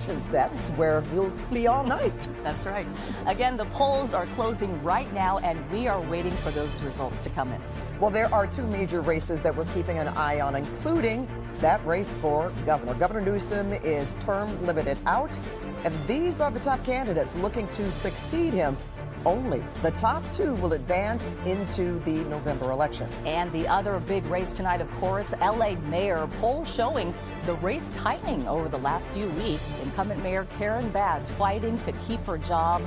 television sets where we'll be all night. That's right. Again, the polls are closing right now, and we are waiting for those results to come in. Well, there are two major races that we're keeping an eye on, including that race for governor. Governor Newsom is term limited out, and these are the top candidates looking to succeed him. Only the top two will advance into the November election. And the other big race tonight, of course, L.A. mayor. Polls showing the race tightening over the last few weeks. Incumbent Mayor Karen Bass fighting to keep her job.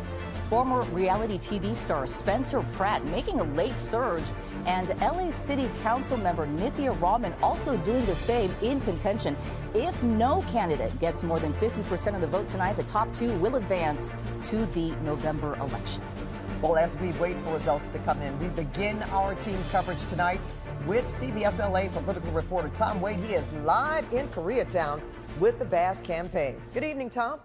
Former reality TV star Spencer Pratt making a late surge. And L.A. City Council member Nithya Raman also doing the same in contention. If no candidate gets more than 50% of the vote tonight, the top two will advance to the November election. Well, as we wait for results to come in, we begin our team coverage tonight with CBS LA political reporter Tom Wade. He is live in Koreatown with the Bass campaign. Good evening, Tom.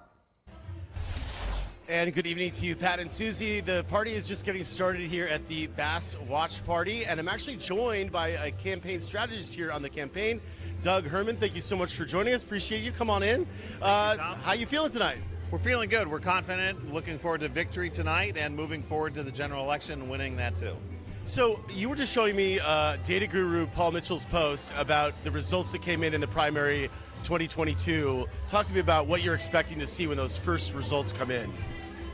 And good evening to you, Pat and Susie. The party is just getting started here at the Bass Watch Party, and I'm actually joined by a campaign strategist here on the campaign, Doug Herman. Thank you so much for joining us. Appreciate you. Come on in. How you feeling tonight? We're feeling good. We're confident, looking forward to victory tonight and moving forward to the general election and winning that too. So you were just showing me data guru Paul Mitchell's post about the results that came in the primary 2022. Talk to me about what you're expecting to see when those first results come in.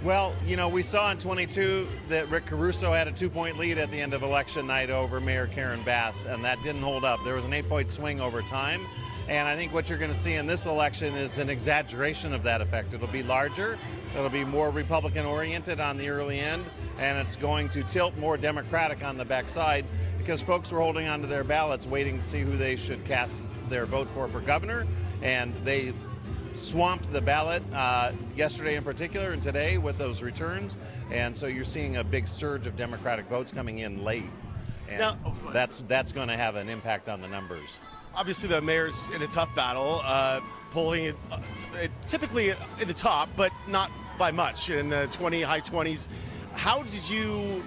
Well, you know, we saw in 22 that Rick Caruso had a 2-point lead at the end of election night over Mayor Karen Bass, and that didn't hold up. There was an 8-point swing over time, and I think what you're going to see in this election is an exaggeration of that effect. It'll be larger, it'll be more Republican-oriented on the early end, and it's going to tilt more Democratic on the backside because folks were holding onto their ballots waiting to see who they should cast their vote for governor, and they swamped the ballot yesterday in particular and today with those returns, and so you're seeing a big surge of Democratic votes coming in late, and now, that's going to have an impact on the numbers. Obviously the mayor's in a tough battle, polling typically in the top, but not by much, in the high 20s. How did you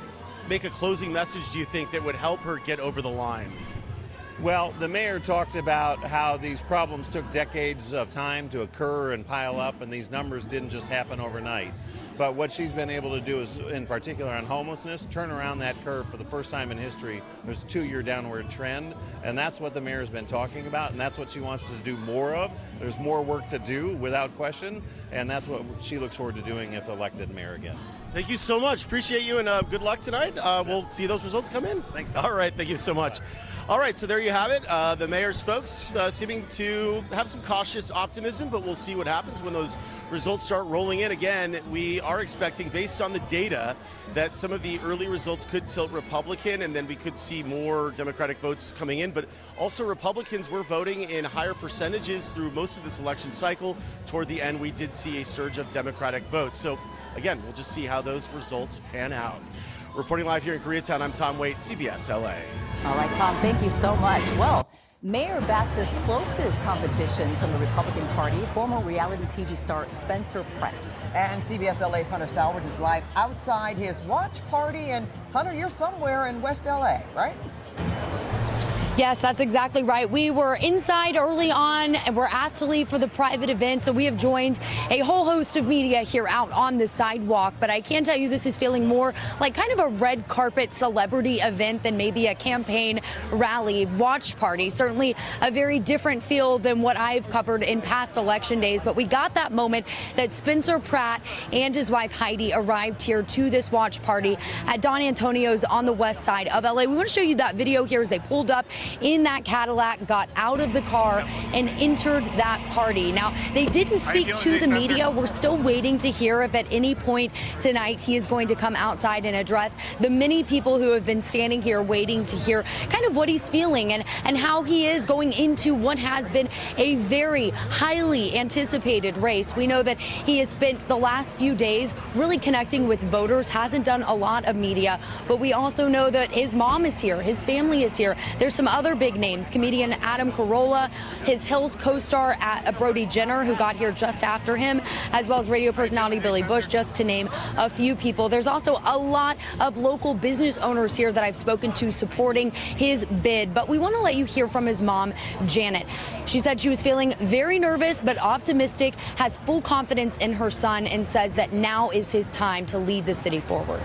make a closing message, do you think, that would help her get over the line? Well, the mayor talked about how these problems took decades of time to occur and pile up, and these numbers didn't just happen overnight. But what she's been able to do is, in particular on homelessness, turn around that curve for the first time in history. There's a 2-year downward trend, and that's what the mayor's been talking about, and that's what she wants to do more of. There's more work to do, without question, and that's what she looks forward to doing if elected mayor again. Thank you so much. Appreciate you, and good luck tonight. We'll see those results come in. Thanks, Tom. All right, thank you so much. All right, so there you have it. The mayor's folks seeming to have some cautious optimism, but we'll see what happens when those results start rolling in. Again, we are expecting, based on the data, that some of the early results could tilt Republican, and then we could see more Democratic votes coming in. But also Republicans were voting in higher percentages through most of this election cycle. Toward the end, we did see a surge of Democratic votes. So again, we'll just see how those results pan out. Reporting live here in Koreatown, I'm Tom Waite, CBS LA. All right, Tom, thank you so much. Well, Mayor Bass's closest competition from the Republican Party, former reality TV star Spencer Pratt. And CBS LA's Hunter Salvage is live outside his watch party. And Hunter, you're somewhere in West LA, right? Yes, that's exactly right. We were inside early on and were asked to leave for the private event, so we have joined a whole host of media here out on the sidewalk. But I can tell you this is feeling more like kind of a red carpet celebrity event than maybe a campaign rally watch party. Certainly a very different feel than what I've covered in past election days. But we got that moment that Spencer Pratt and his wife Heidi arrived here to this watch party at Don Antonio's on the west side of LA. We want to show you that video here as they pulled up in that Cadillac, got out of the car, and entered that party. Now, they didn't speak to the media. We're still waiting to hear if at any point tonight he is going to come outside and address the many people who have been standing here waiting to hear kind of what he's feeling and how he is going into what has been a very highly anticipated race. We know that he has spent the last few days really connecting with voters, hasn't done a lot of media, but we also know that his mom is here, his family is here. There's some other big names. Comedian Adam Carolla, his Hills co-star Brody Jenner, who got here just after him, as well as radio personality Billy Bush, just to name a few people. There's also a lot of local business owners here that I've spoken to supporting his bid. But we want to let you hear from his mom, Janet. She said she was feeling very nervous but optimistic, has full confidence in her son, and says that now is his time to lead the city forward.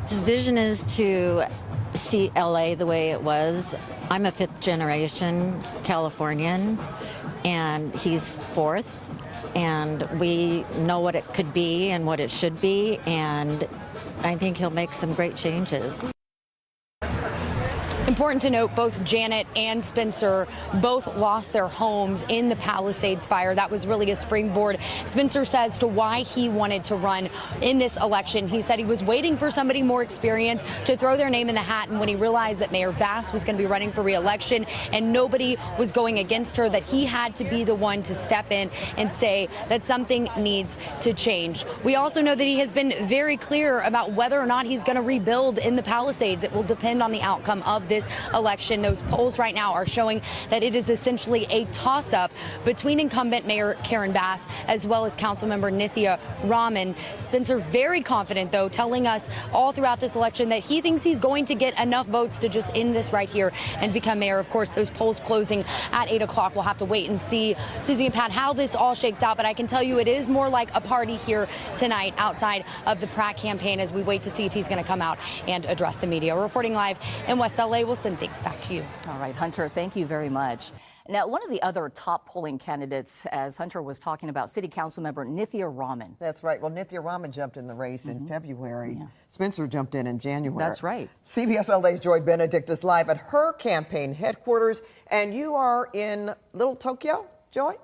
His vision is to see LA the way it was. I'm a fifth generation Californian, and he's fourth, and we know what it could be and what it should be, and I think he'll make some great changes. Important to note, both Janet and Spencer both lost their homes in the Palisades fire. That was really a springboard, Spencer says, to why he wanted to run in this election. He said he was waiting for somebody more experienced to throw their name in the hat, and when he realized that Mayor Bass was going to be running for re-election and nobody was going against her, that he had to be the one to step in and say that something needs to change. We also know that he has been very clear about whether or not he's going to rebuild in the Palisades. It will depend on the outcome of this election. Those polls right now are showing that it is essentially a toss-up between incumbent Mayor Karen Bass as well as Councilmember Nithya Raman. Spencer very confident, though, telling us all throughout this election that he thinks he's going to get enough votes to just end this right here and become mayor. Of course, those polls closing at 8 o'clock. We'll have to wait and see, Susie and Pat, how this all shakes out. But I can tell you it is more like a party here tonight outside of the Pratt campaign as we wait to see if he's going to come out and address the media. Reporting live in West LA, we'll send things back to you. All right, Hunter, thank you very much. Now, one of the other top polling candidates, as Hunter was talking about, City Council member Nithya Raman. That's right. Well, Nithya Raman jumped in the race in February. Yeah. Spencer jumped in January. That's right. CBS LA's Joy Benedict is live at her campaign headquarters, and you are in Little Tokyo, Joy?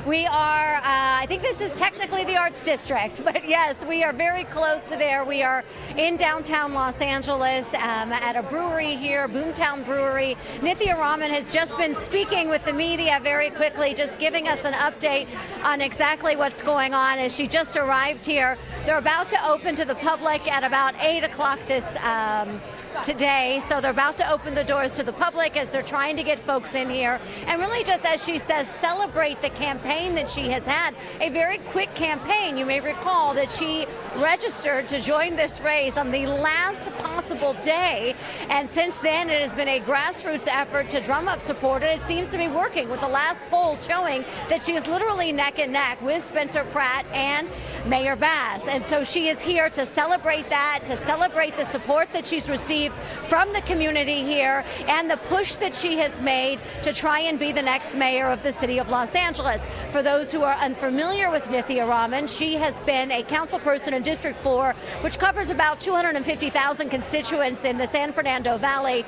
We are, I think this is technically the Arts District, but yes, we are very close to there. We are in downtown Los Angeles at a brewery here, Boomtown Brewery. Nithya Raman has just been speaking with the media very quickly, just giving us an update on exactly what's going on as she just arrived here. They're about to open to the public at about 8 o'clock today, so they're about to open the doors to the public as they're trying to get folks in here and really, just as she says, celebrate the campaign that she has had. A very quick campaign. You may recall that she registered to join this race on the last possible day, and since then it has been a grassroots effort to drum up support, and it seems to be working, with the last polls showing that she is literally neck and neck with Spencer Pratt and Mayor Bass. And so she is here to celebrate that, to celebrate the support that she's received from the community here and the push that she has made to try and be the next mayor of the city of Los Angeles. For those who are unfamiliar with Nithya Raman, she has been a council person in District 4, which covers about 250,000 constituents in the San Fernando Valley,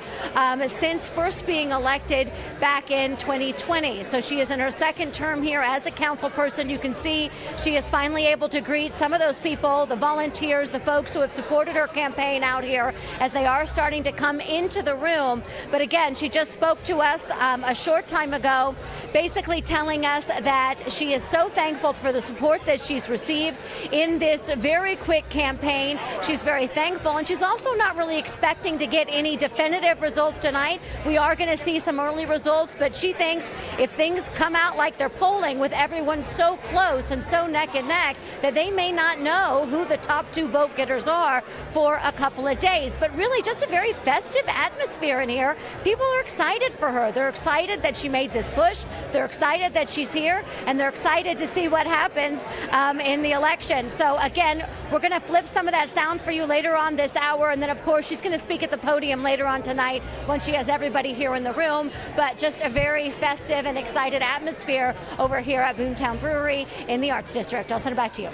since first being elected back in 2020. So she is in her second term here as a council person. You can see she is finally able to greet some of those people, the volunteers, the folks who have supported her campaign out here, as they are starting to come into the room. But again, she just spoke to us a short time ago, basically telling us that she is so thankful for the support that she's received in this very quick campaign. She's very thankful, and she's also not really expecting to get any definitive results tonight. We are going to see some early results, but she thinks if things come out like they're polling, with everyone so close and so neck and neck, that they may not know who the top two vote getters are for a couple of days. But really, just a very festive atmosphere in here. People are excited for her. They're excited that she made this push. They're excited that she's here, and they're excited to see what happens in the election. So again, we're going to flip some of that sound for you later on this hour, and then of course she's going to speak at the podium later on tonight when she has everybody here in the room. But just a very festive and excited atmosphere over here at Boomtown Brewery in the Arts District. I'll send it back to you.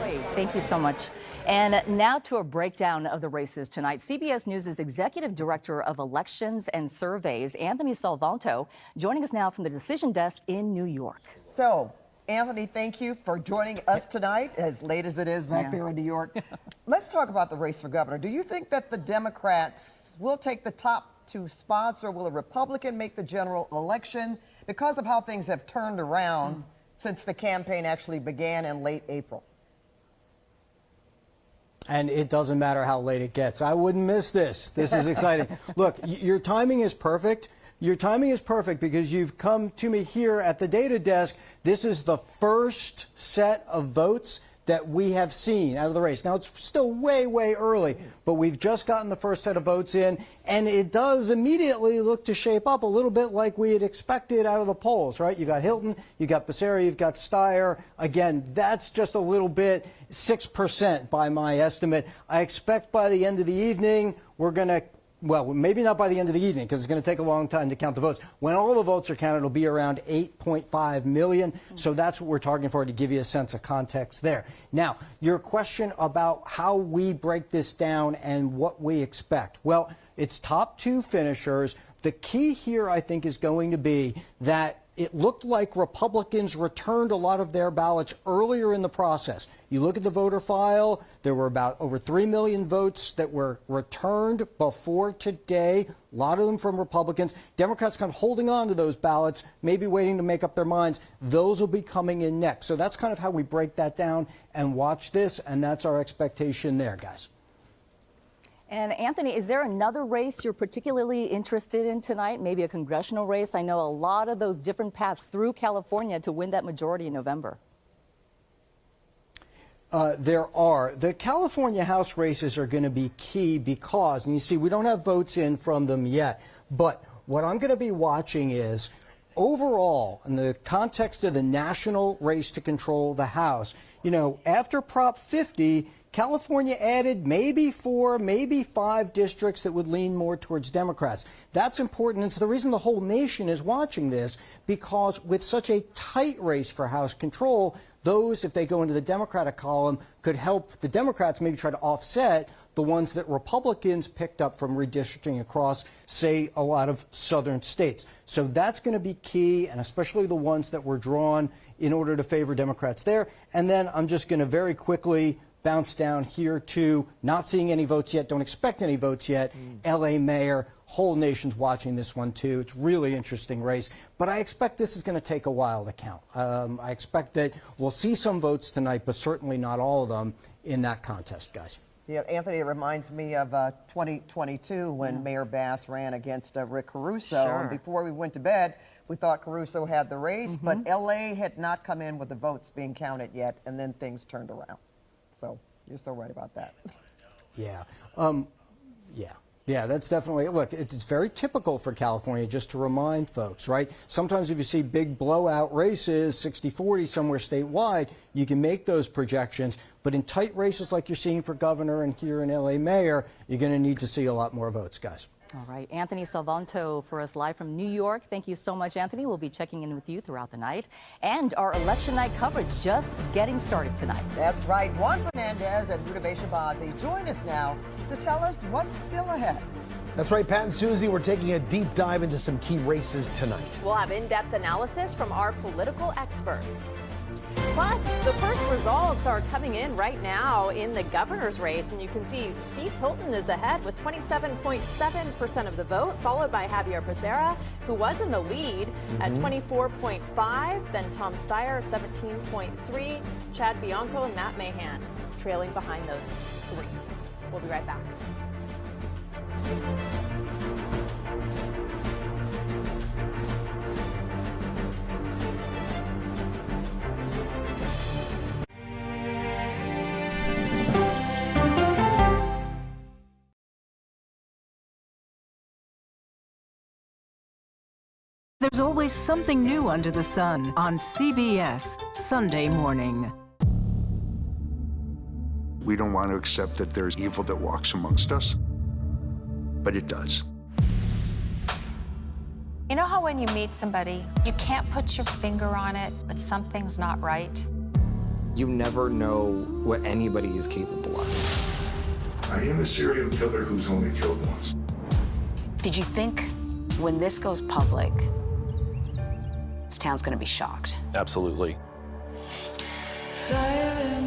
Great. Thank you so much. And now to a breakdown of the races tonight. CBS News' Executive Director of Elections and Surveys, Anthony Salvanto, joining us now from the Decision Desk in New York. So, Anthony, thank you for joining us tonight, as late as it is back there in New York. Let's talk about the race for governor. Do you think that the Democrats will take the top two spots, or will a Republican make the general election because of how things have turned around since the campaign actually began in late April? and it doesn't matter how late it gets. I wouldn't miss this. This is exciting. Look, your timing is perfect. Your timing is perfect because you've come to me here at the data desk. This is the first set of votes that we have seen out of the race. Now, it's still way, way early, but we've just gotten the first set of votes in, and it does immediately look to shape up a little bit like we had expected out of the polls, right? You got Hilton, you got Becerra, you've got Steyer. Again, that's just a little bit, 6% by my estimate. I expect by the end of the evening, we're going to, well, maybe not by the end of the evening because it's going to take a long time to count the votes. When all the votes are counted, it'll be around 8.5 million. So that's what we're targeting for, to give you a sense of context there. Now, your question about how we break this down and what we expect. Well, it's top two finishers. The key here, I think, is going to be that it looked like Republicans returned a lot of their ballots earlier in the process. You look at the voter file, there were about over 3 million votes that were returned before today, a lot of them from Republicans. Democrats kind of holding on to those ballots, maybe waiting to make up their minds. Those will be coming in next. So that's kind of how we break that down and watch this, and that's our expectation there, guys. And Anthony, is there another race you're particularly interested in tonight? Maybe a congressional race? I know a lot of those different paths through California to win that majority in November. There are. The California House races are going to be key because, and you see, we don't have votes in from them yet, but what I'm going to be watching is overall, in the context of the national race to control the House, you know, after Prop 50, California added maybe 4, maybe 5 districts that would lean more towards Democrats. That's important. It's the reason the whole nation is watching this, because with such a tight race for House control, those, if they go into the Democratic column, could help the Democrats maybe try to offset the ones that Republicans picked up from redistricting across, say, a lot of southern states. So that's going to be key, and especially the ones that were drawn in order to favor Democrats there. And then I'm just going to very quickly bounce down here to not seeing any votes yet, don't expect any votes yet. L.A. mayor, whole nation's watching this one too. It's really interesting race, but I expect this is going to take a while to count. I expect that we'll see some votes tonight, but certainly not all of them in that contest, guys. Yeah, Anthony, it reminds me of 2022 when Mayor Bass ran against Rick Caruso. Sure. And before we went to bed, we thought Caruso had the race, but L.A. had not come in with the votes being counted yet, and then things turned around. So you're so right about that. Yeah. Yeah, that's definitely, look, it's very typical for California, just to remind folks, right? Sometimes if you see big blowout races, 60-40 somewhere statewide, you can make those projections. But in tight races like you're seeing for governor and here in L.A. mayor, you're going to need to see a lot more votes, guys. All right, Anthony Salvanto for us live from New York. Thank you so much, Anthony. We'll be checking in with you throughout the night. And our election night coverage just getting started tonight. That's right. Juan Fernandez and Rudabeh Shabazi join us now to tell us what's still ahead. That's right, Pat and Susie, we're taking a deep dive into some key races tonight. We'll have in-depth analysis from our political experts. Plus, the first results are coming in right now in the governor's race, and you can see Steve Hilton is ahead with 27.7% of the vote, followed by Javier Becerra, who was in the lead at 24.5%, then Tom Steyer, 17.3%, Chad Bianco and Matt Mahan trailing behind those three. We'll be right back. There's always something new under the sun on CBS Sunday morning. We don't want to accept that there's evil that walks amongst us, but it does. You know how when you meet somebody, you can't put your finger on it, but something's not right? You never know what anybody is capable of. I am a serial killer who's only killed once. Did you think when this goes public, this town's gonna be shocked? Absolutely.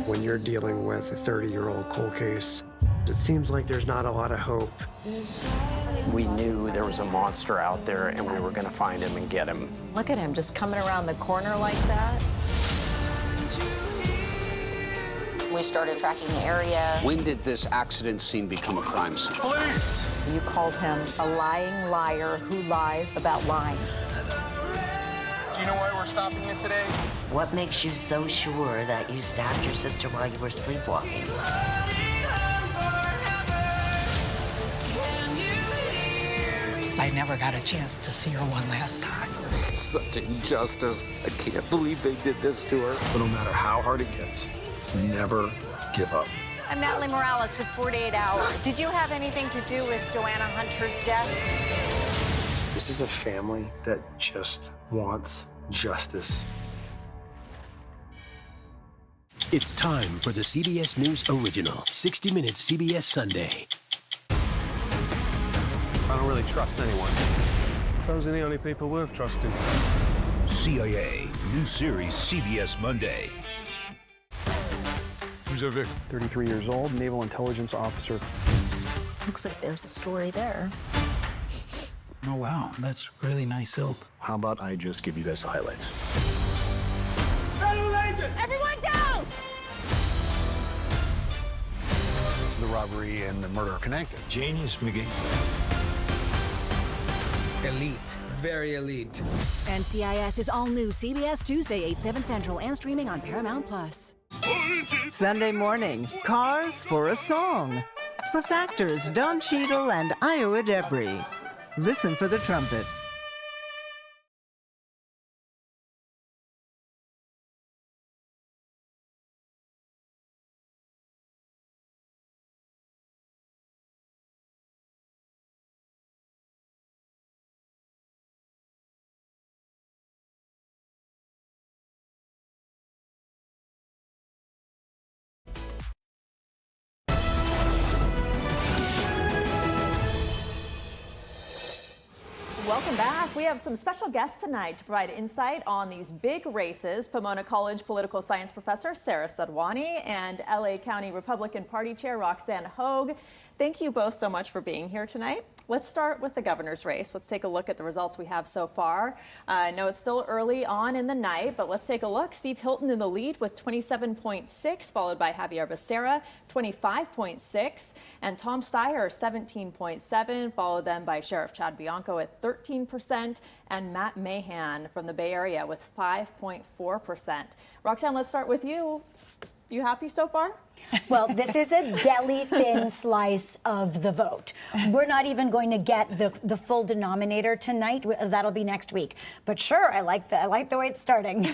When you're dealing with a 30-year-old cold case, it seems like there's not a lot of hope. We knew there was a monster out there and we were going to find him and get him. Look at him just coming around the corner like that. We started tracking the area. When did this accident scene become a crime scene? Police! You called him a lying liar who lies about lying. Do you know why we're stopping you today? What makes you so sure that you stabbed your sister while you were sleepwalking? I never got a chance to see her one last time. Such injustice. I can't believe they did this to her. But no matter how hard it gets, never give up. I'm Natalie Morales with 48 Hours. Did you have anything to do with Joanna Hunter's death? This is a family that just wants justice. It's time for the CBS News original, 60 Minutes CBS Sunday. I don't really trust anyone. Those are the only people worth trusting. CIA, new series CBS Monday. Who's that Vic? 33 years old, naval intelligence officer. Looks like there's a story there. Oh, wow, that's really nice silk. How about I just give you guys the highlights? Federal agents! Everyone down! The robbery and the murder are connected. Genius, McGee. Elite. Very elite. NCIS is all new CBS Tuesday, 8/7 Central, and streaming on Paramount+. Sunday morning, Cars for a Song. Plus actors Don Cheadle and Iowa Debris. Listen for the trumpet. Welcome back. We have some special guests tonight to provide insight on these big races. Pomona College political science professor Sarah Sadwani and LA County Republican Party Chair Roxanne Hogue. Thank you both so much for being here tonight. Let's start with the governor's race. Let's take a look at the results we have so far. I know it's still early on in the night, but let's take a look. Steve Hilton in the lead with 27.6, followed by Javier Becerra, 25.6, and Tom Steyer, 17.7, followed then by Sheriff Chad Bianco at 13%, and Matt Mahan from the Bay Area with 5.4%. Roxanne, let's start with you. You happy so far? Well, this is a deli-thin slice of the vote. We're not even going to get the full denominator tonight. That'll be next week. But sure, I like the way it's starting.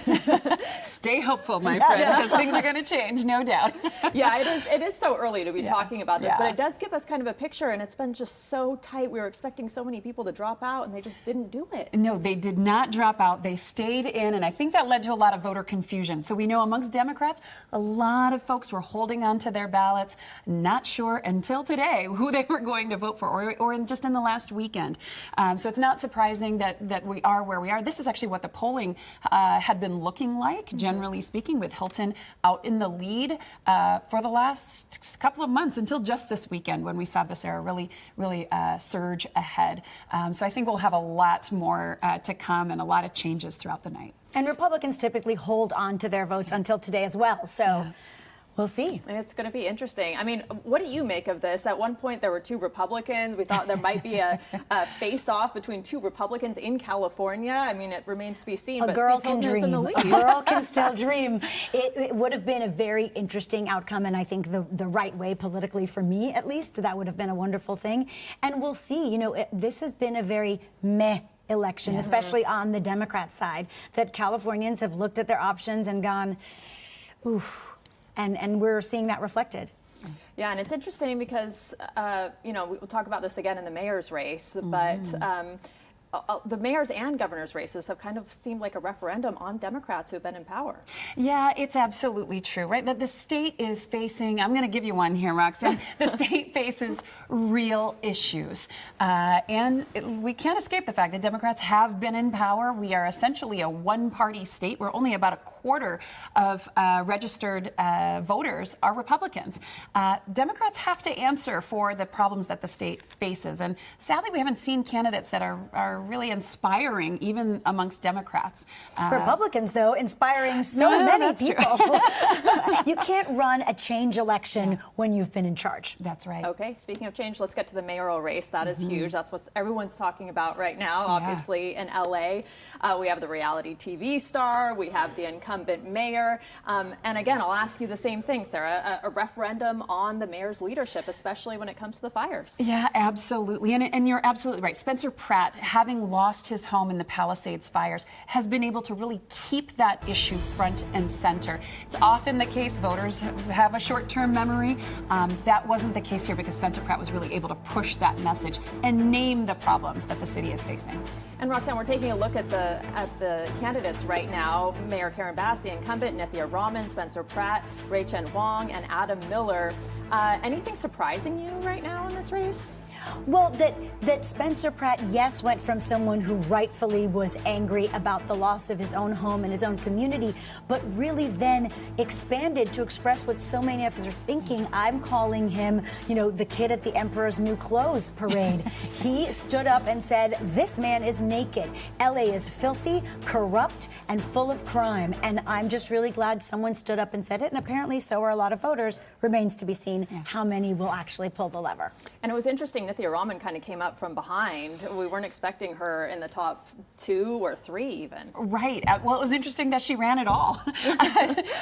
Stay hopeful, my friend, because things are going to change, no doubt. Yeah, it is so early to be talking about this, but it does give us kind of a picture, and it's been just so tight. We were expecting so many people to drop out, and they just didn't do it. No, they did not drop out. They stayed in, and I think that led to a lot of voter confusion. So we know amongst Democrats, a lot of folks were holding onto their ballots, not sure until today who they were going to vote for, or just in the last weekend. So it's not surprising that we are where we are. This is actually what the polling had been looking like, generally speaking, with Hilton out in the lead for the last couple of months until just this weekend when we saw Becerra really surge ahead. So I think we'll have a lot more to come and a lot of changes throughout the night. And Republicans typically hold on to their votes until today as well. So. We'll see. It's going to be interesting. I mean, what do you make of this? At one point, there were two Republicans. We thought there might be a face-off between two Republicans in California. I mean, it remains to be seen. A girl can dream. A girl can still dream. It would have been a very interesting outcome, and I think the right way politically, for me at least, that would have been a wonderful thing. And we'll see. You know, this has been a very meh election, especially on the Democrat side, that Californians have looked at their options and gone, oof. And we're seeing that reflected. Yeah, and it's interesting because, you know, we'll talk about this again in the mayor's race, but the mayor's and governor's races have kind of seemed like a referendum on Democrats who have been in power. Yeah, it's absolutely true, right? That the state is facing, I'm going to give you one here, Roxanne. The state faces real issues. And we can't escape the fact that Democrats have been in power. We are essentially a one-party state where only about a quarter of registered voters are Republicans. Democrats have to answer for the problems that the state faces. And sadly, we haven't seen candidates that are are really inspiring, even amongst Democrats. Republicans, though, inspiring so many people. You can't run a change election when you've been in charge. That's right. Okay, speaking of change, let's get to the mayoral race. That is huge. That's what everyone's talking about right now, obviously, in LA. We have the reality TV star, we have the incumbent mayor. And again, I'll ask you the same thing, Sarah, a referendum on the mayor's leadership, especially when it comes to the fires. Yeah, absolutely. And you're absolutely right. Spencer Pratt, having lost his home in the Palisades fires, has been able to really keep that issue front and center. It's often the case voters have a short-term memory. That wasn't the case here because Spencer Pratt was really able to push that message and name the problems that the city is facing. And Roxanne, we're taking a look at the candidates right now. Mayor Karen Bass, the incumbent, Nithya Raman, Spencer Pratt, Ray Chen Wong, and Adam Miller. Anything surprising you right now in this race? Well, that Spencer Pratt, yes, went from someone who rightfully was angry about the loss of his own home and his own community, but really then expanded to express what so many of us are thinking. I'm calling him, the kid at the Emperor's New Clothes parade. He stood up and said, this man is naked. LA is filthy, corrupt, and full of crime. And I'm just really glad someone stood up and said it. And apparently so are a lot of voters. Remains to be seen how many will actually pull the lever. And it was interesting, Nithya Raman kind of came up from behind. We weren't expecting her in the top 2 or 3 even. Right. Well, it was interesting that she ran at all,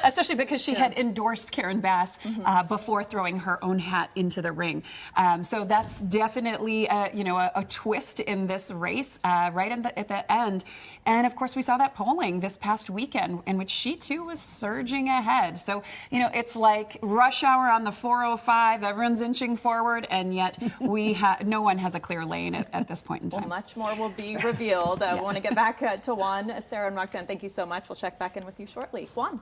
especially because she had endorsed Karen Bass before throwing her own hat into the ring. So that's definitely, a twist in this race right at the end. And of course, we saw that polling this past weekend in which she too was surging ahead. So, it's like rush hour on the 405. Everyone's inching forward, and yet no one has a clear lane at this point in time. Well, much more will be revealed. I want to get back to Juan. Sarah and Roxanne, thank you so much. We'll check back in with you shortly. Juan.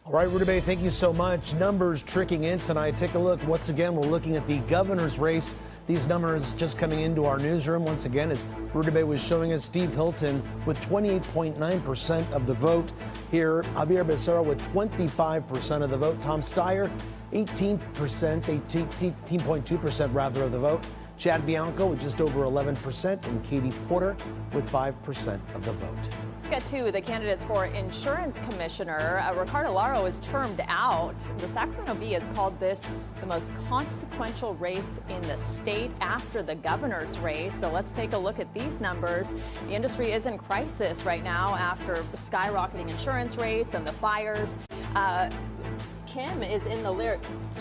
All right, Ruta Bay, thank you so much. Numbers tricking in tonight. Take a look. Once again, we're looking at the governor's race. These numbers just coming into our newsroom once again, as Ruta Bay was showing us, Steve Hilton with 28.9% of the vote here. Javier Becerra with 25% of the vote. Tom Steyer, 18.2% rather of the vote. Chad Bianco with just over 11%, and Katie Porter with 5% of the vote. Let's get to the candidates for insurance commissioner. Ricardo Laro is termed out. The Sacramento Bee has called this the most consequential race in the state after the governor's race. So let's take a look at these numbers. The industry is in crisis right now after skyrocketing insurance rates and the fires.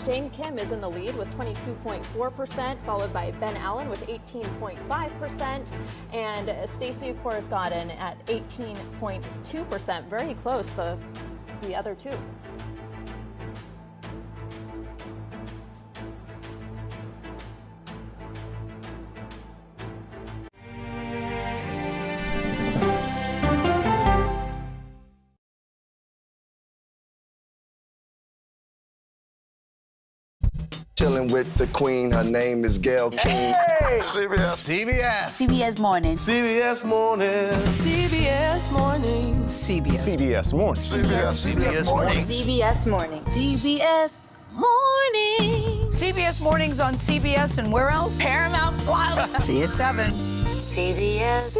Jane Kim is in the lead with 22.4%, followed by Ben Allen with 18.5%, and Stacey Coruscant at 18.2%. Very close, the other two. Chilling with the queen, her name is Gail King. Hey! CBS Morning. CBS Morning. CBS Morning. CBS Morning. CBS Morning. CBS Morning. CBS Morning. CBS Mornings on CBS and where else? Paramount Plus. See you at 7. CBS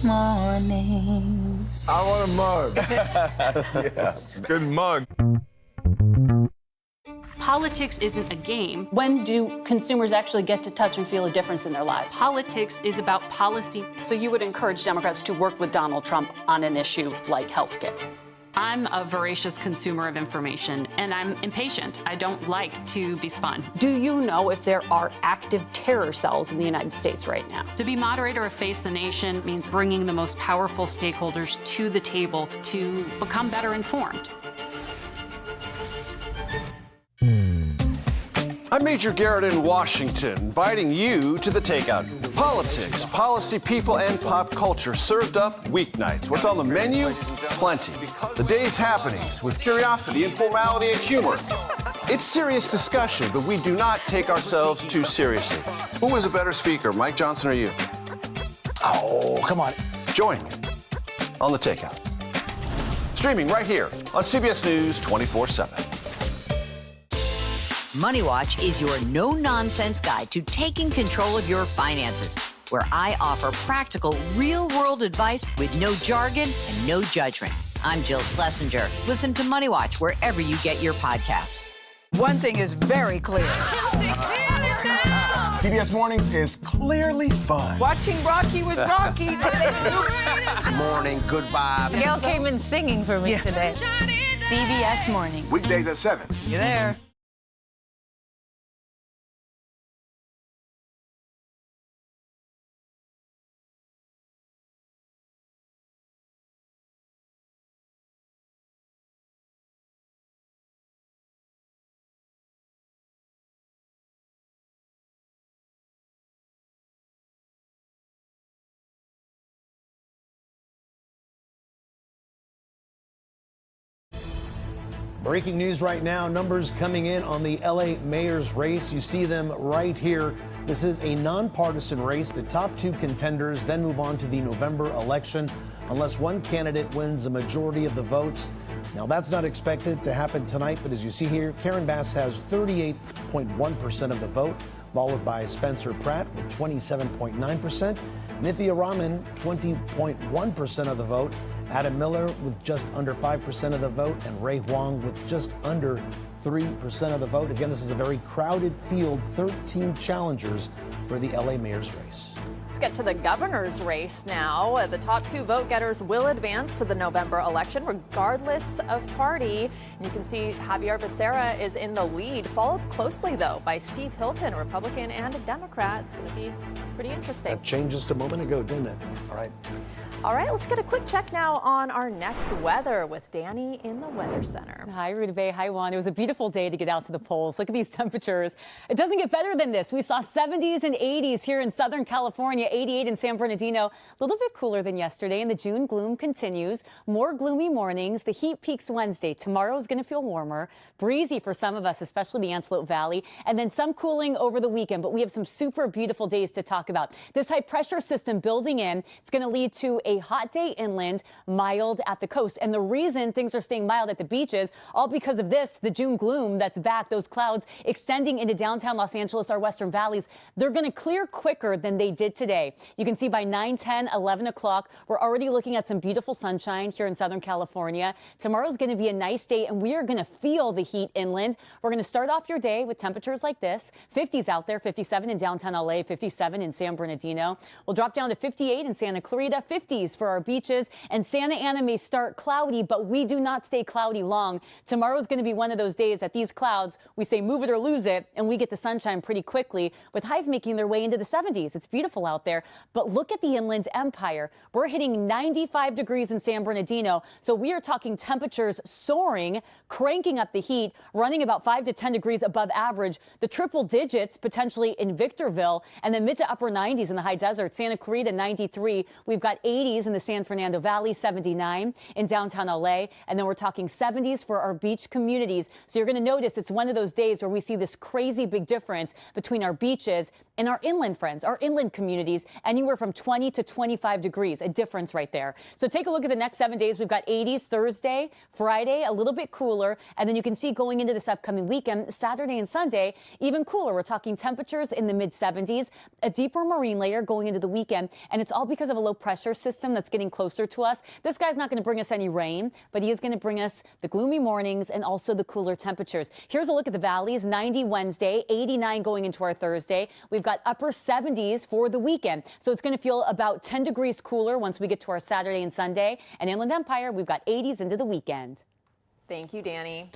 Mornings. I want a mug. Yeah, good mug. Politics isn't a game. When do consumers actually get to touch and feel a difference in their lives? Politics is about policy. So you would encourage Democrats to work with Donald Trump on an issue like health care? I'm a voracious consumer of information, and I'm impatient. I don't like to be spun. Do you know if there are active terror cells in the United States right now? To be moderator of Face the Nation means bringing the most powerful stakeholders to the table to become better informed. I'm Major Garrett in Washington, inviting you to the Takeout. Politics, policy, people, and pop culture served up weeknights. What's on the menu? Plenty. The day's happenings with curiosity, informality, and humor. It's serious discussion, but we do not take ourselves too seriously. Who was a better speaker, Mike Johnson or you? Oh, come on. Join me on the Takeout. Streaming right here on CBS News 24/7. Money Watch is your no-nonsense guide to taking control of your finances. where I offer practical, real-world advice with no jargon and no judgment. I'm Jill Schlesinger. Listen to Money Watch wherever you get your podcasts. One thing is very clear. CBS Mornings is clearly fun. Watching Rocky with Rocky. Morning, good vibes. Gail came in singing for me today. CBS Mornings. Weekdays at 7. You there? Breaking news right now, numbers coming in on the LA mayor's race. You see them right here. This is a nonpartisan race. The top two contenders then move on to the November election unless one candidate wins a majority of the votes. Now, that's not expected to happen tonight, but as you see here, Karen Bass has 38.1% of the vote, followed by Spencer Pratt with 27.9%, Nithya Raman, 20.1% of the vote, Adam Miller with just under 5% of the vote, and Ray Huang with just under 3% of the vote. Again, this is a very crowded field, 13 challengers for the LA mayor's race. Let's get to the governor's race now. The top two vote getters will advance to the November election, regardless of party. And you can see Javier Becerra is in the lead, followed closely, though, by Steve Hilton, a Republican and a Democrat. It's going to be pretty interesting. That changed just a moment ago, didn't it? All right, let's get a quick check now on our next weather with Danny in the Weather Center. Hi, Ruta Bay. Hi, Juan. It was a beautiful day to get out to the polls. Look at these temperatures. It doesn't get better than this. We saw 70s and 80s here in Southern California, 88 in San Bernardino. A little bit cooler than yesterday, and the June gloom continues. More gloomy mornings. The heat peaks Wednesday. Tomorrow is going to feel warmer, breezy for some of us, especially the Antelope Valley, and then some cooling over the weekend. But we have some super beautiful days to talk about. This high pressure system building in, it's going to lead to a hot day inland, mild at the coast. And the reason things are staying mild at the beaches, all because of this, the June gloom that's back, those clouds extending into downtown Los Angeles, our western valleys, they're going to clear quicker than they did today. You can see by 9, 10, 11 o'clock, we're already looking at some beautiful sunshine here in Southern California. Tomorrow's going to be a nice day, and we are going to feel the heat inland. We're going to start off your day with temperatures like this, 50s out there, 57 in downtown LA, 57 in San Bernardino. We'll drop down to 58 in Santa Clarita, 50s for our beaches, and Santa Ana may start cloudy, but we do not stay cloudy long. Tomorrow's going to be one of those days that these clouds, we say move it or lose it, and we get the sunshine pretty quickly, with highs making their way into the 70s. It's beautiful out there, but look at the Inland Empire. We're hitting 95 degrees in San Bernardino, so we are talking temperatures soaring, cranking up the heat, running about 5 to 10 degrees above average. The triple digits potentially in Victorville, and then mid to upper 90s in the high desert. Santa Clarita 93. We've got 80s in the San Fernando Valley, 79 in downtown LA, and then we're talking 70s for our beach communities. So you're going to notice it's one of those days where we see this crazy big difference between our beaches and our inland friends, our inland communities, anywhere from 20 to 25 degrees, a difference right there. So take a look at the next 7 days. We've got 80s Thursday, Friday, a little bit cooler, and then you can see going into this upcoming weekend, Saturday and Sunday, even cooler. We're talking temperatures in the mid 70s, a deeper marine layer going into the weekend, and it's all because of a low pressure system that's getting closer to us. This guy's not going to bring us any rain, but he is going to bring us the gloomy mornings and also the cooler temperatures. Here's a look at the valleys. 90 Wednesday, 89 going into our Thursday. We've got upper 70s for the weekend. So it's going to feel about 10 degrees cooler once we get to our Saturday and Sunday. And Inland Empire, we've got 80s into the weekend. Thank you, Danny.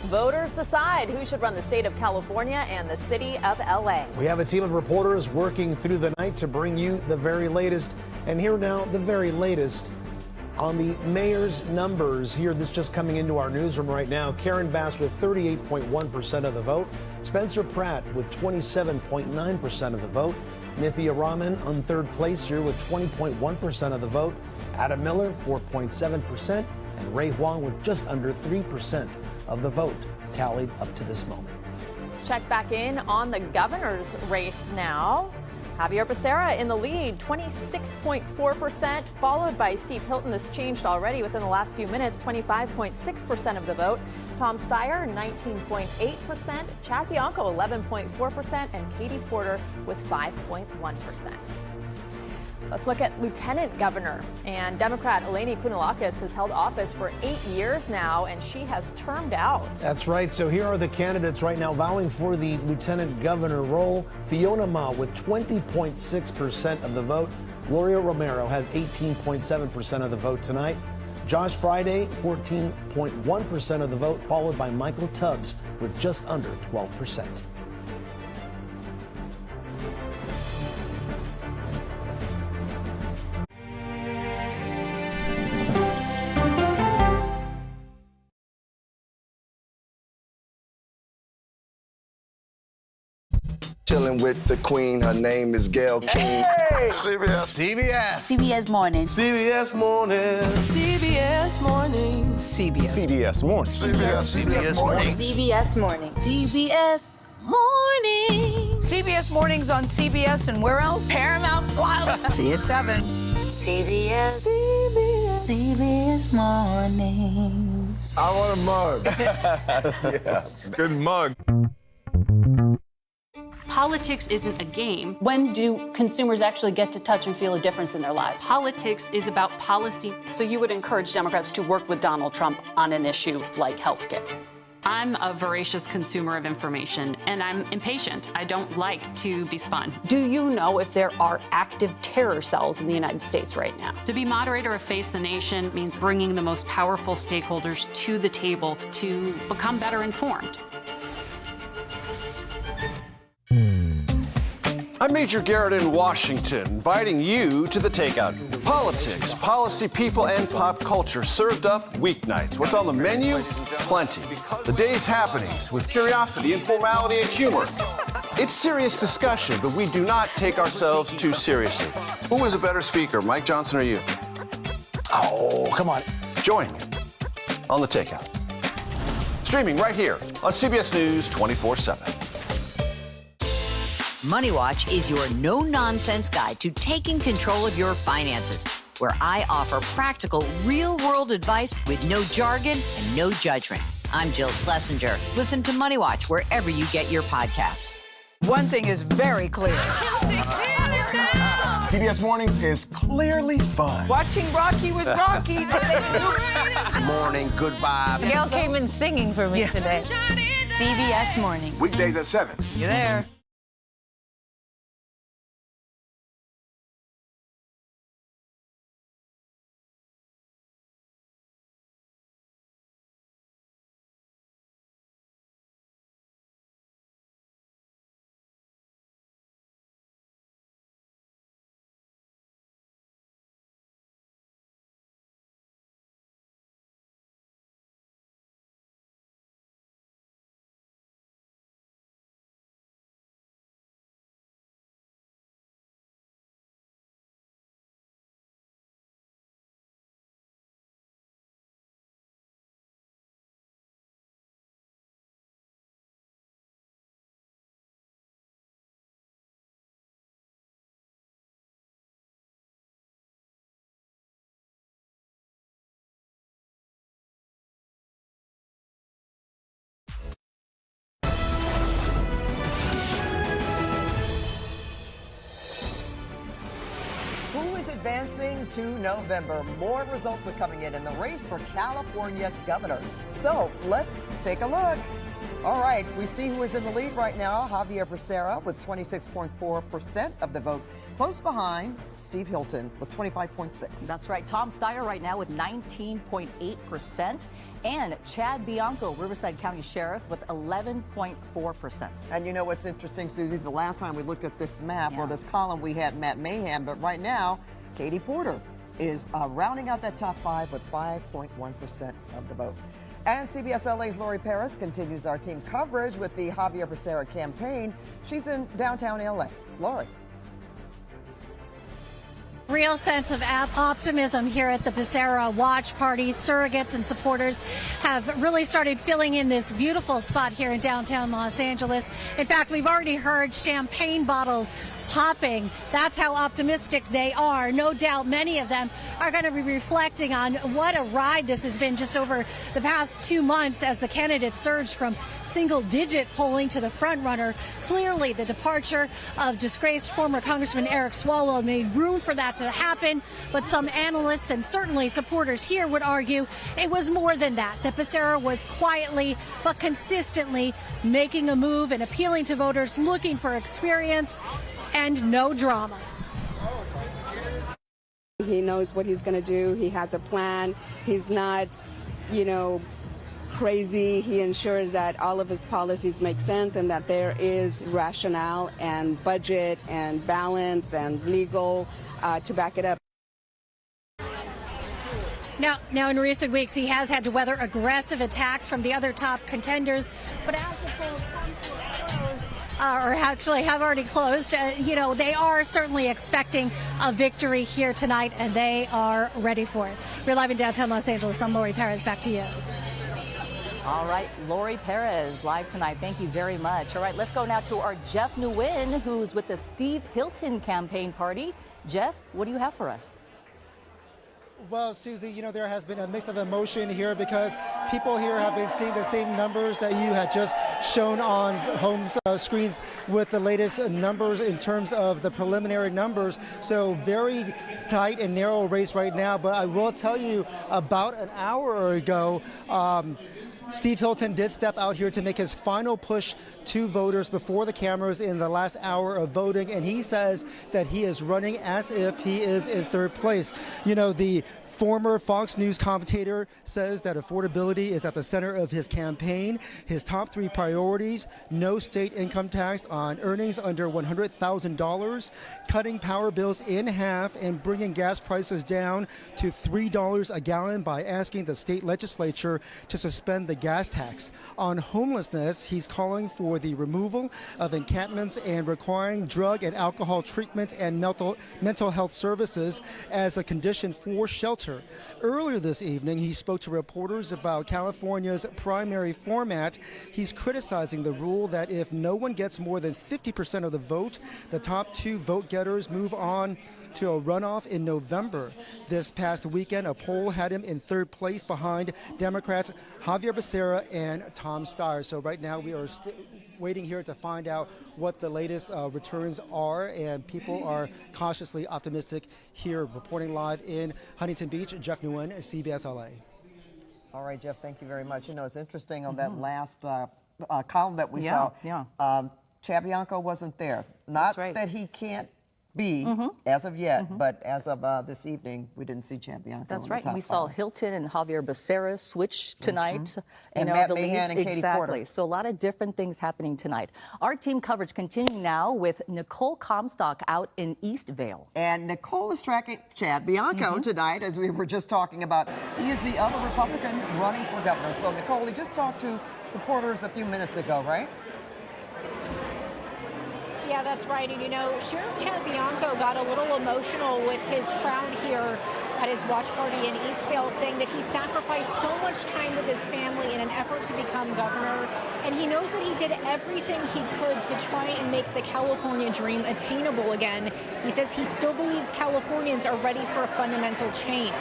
Voters decide who should run the state of California and the city of LA. We have a team of reporters working through the night to bring you the very latest. And here now, the very latest on the mayor's numbers. Here, this just coming into our newsroom right now. Karen Bass with 38.1% of the vote. Spencer Pratt with 27.9% of the vote. Nithya Raman on third place here with 20.1% of the vote. Adam Miller, 4.7%. And Ray Huang with just under 3% of the vote tallied up to this moment. Let's check back in on the governor's race now. Javier Becerra in the lead, 26.4%, followed by Steve Hilton. This changed already within the last few minutes, 25.6% of the vote. Tom Steyer, 19.8%, Chad Bianco, 11.4%, and Katie Porter with 5.1%. Let's look at Lieutenant Governor. And Democrat Eleni Kounalakis has held office for 8 years now, and she has termed out. That's right. So here are the candidates right now vowing for the Lieutenant Governor role. Fiona Ma with 20.6% of the vote. Gloria Romero has 18.7% of the vote tonight. Josh Friday, 14.1% of the vote, followed by Michael Tubbs with just under 12%. Chilling with the queen, her name is Gail King. Hey! CBS Mornings. CBS Morning. CBS Mornings. CBS Morning. CBS Morning. CBS Mornings. CBS Mornings. CBS Mornings on CBS and where else? Paramount. See you at 7. CBS Mornings. I want a mug. Yeah, good mug. Politics isn't a game. When do consumers actually get to touch and feel a difference in their lives? Politics is about policy. So you would encourage Democrats to work with Donald Trump on an issue like health care. I'm a voracious consumer of information, and I'm impatient. I don't like to be spun. Do you know if there are active terror cells in the United States right now? To be moderator of Face the Nation means bringing the most powerful stakeholders to the table to become better informed. I'm Major Garrett in Washington, inviting you to the takeout. Politics, policy, people, and pop culture served up weeknights. What's on the menu? Plenty. The day's happenings with curiosity and formality and humor. It's serious discussion, but we do not take ourselves too seriously. Who is a better speaker, Mike Johnson or you? Oh, come on. Join me on the takeout. Streaming right here on CBS News 24/7. Money Watch is your no-nonsense guide to taking control of your finances, where I offer practical, real-world advice with no jargon and no judgment. I'm Jill Schlesinger. Listen to Money Watch wherever you get your podcasts. One thing is very clear. CBS Mornings is clearly fun. Watching Rocky with Rocky. Good morning, good vibes. Gail came in singing for me today. CBS Mornings. Weekdays at 7. See you there. Who is advancing to November? More results are coming in the race for California governor. So let's take a look. All right, we see who is in the lead right now. Javier Becerra with 26.4% of the vote. Close behind, Steve Hilton with 25.6%. That's right. Tom Steyer right now with 19.8%. And Chad Bianco, Riverside County Sheriff, with 11.4%. And you know what's interesting, Susie? The last time we looked at this map or this column, we had Matt Mahan. But right now, Katie Porter is rounding out that top 5 with 5.1% of the vote. And CBS LA's Lori Paris continues our team coverage with the Javier Becerra campaign. She's in downtown LA. Lori. Real sense of optimism here at the Becerra watch party. Surrogates and supporters have really started filling in this beautiful spot here in downtown Los Angeles. In fact, we've already heard champagne bottles popping. That's how optimistic they are. No doubt many of them are going to be reflecting on what a ride this has been just over the past 2 months as the candidates surged from single-digit polling to the front runner. Clearly, the departure of disgraced former Congressman Eric Swalwell made room for that to happen, but some analysts and certainly supporters here would argue it was more than that Becerra was quietly but consistently making a move and appealing to voters looking for experience and no drama. He knows what he's going to do. He has a plan. He's not, crazy. He ensures that all of his policies make sense and that there is rationale and budget and balance and legal to back it up. Now, in recent weeks, he has had to weather aggressive attacks from the other top contenders, but as the polls come to a close, or actually have already closed, they are certainly expecting a victory here tonight, and they are ready for it. We're live in downtown Los Angeles. I'm Lori Perez. Back to you. All right, Lori Perez, live tonight. Thank you very much. All right, let's go now to our Jeff Nguyen, who's with the Steve Hilton campaign party. Jeff, what do you have for us? Well, Susie, there has been a mix of emotion here because people here have been seeing the same numbers that you had just shown on home screens with the latest numbers in terms of the preliminary numbers. So very tight and narrow race right now. But I will tell you, about an hour ago, Steve Hilton did step out here to make his final push to voters before the cameras in the last hour of voting, and he says that he is running as if he is in third place. The former Fox News commentator says that affordability is at the center of his campaign. His top 3 priorities: no state income tax on earnings under $100,000, cutting power bills in half, and bringing gas prices down to $3 a gallon by asking the state legislature to suspend the gas tax. On homelessness, he's calling for the removal of encampments and requiring drug and alcohol treatment and mental health services as a condition for shelter. Earlier this evening, he spoke to reporters about California's primary format. He's criticizing the rule that if no one gets more than 50% of the vote, the top 2 vote getters move on to a runoff in November. This past weekend, a poll had him in third place behind Democrats Javier Becerra and Tom Steyer. So right now we are waiting here to find out what the latest returns are, and people are cautiously optimistic here. Reporting live in Huntington Beach, Jeff Nguyen, CBS LA. All right, Jeff, thank you very much. It's interesting on that last column that we saw. Chad Bianco wasn't there. Not that he can't be as of yet, but as of this evening, we didn't see Chad Bianco. That's right. We saw Hilton and Javier Becerra switch tonight. And Matt Mahan and Katie Porter. Exactly. So a lot of different things happening tonight. Our team coverage continuing now with Nicole Comstock out in East Vale. And Nicole is tracking Chad Bianco tonight, as we were just talking about. He is the other Republican running for governor. So Nicole, he just talked to supporters a few minutes ago, right? Yeah, that's right. And Sheriff Chad Bianco got a little emotional with his crowd here at his watch party in Eastvale, saying that he sacrificed so much time with his family in an effort to become governor. And he knows that he did everything he could to try and make the California dream attainable again. He says he still believes Californians are ready for a fundamental change.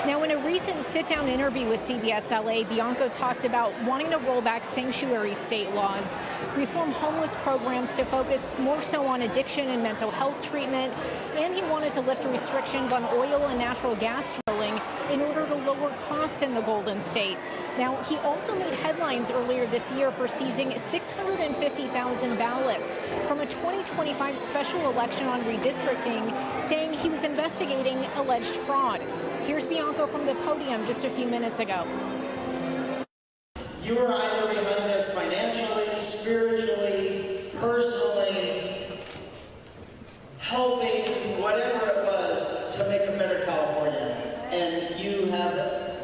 Now, in a recent sit-down interview with CBS LA, Bianco talked about wanting to roll back sanctuary state laws, reform homeless programs to focus more so on addiction and mental health treatment, and he wanted to lift restrictions on oil and natural gas drilling in order to lower costs in the Golden State. Now, he also made headlines earlier this year for seizing 650,000 ballots from a 2025 special election on redistricting, saying he was investigating alleged fraud. Here's Bianco from the podium just a few minutes ago. You are either behind us financially, spiritually, personally, helping, whatever it was, to make a better California. And you have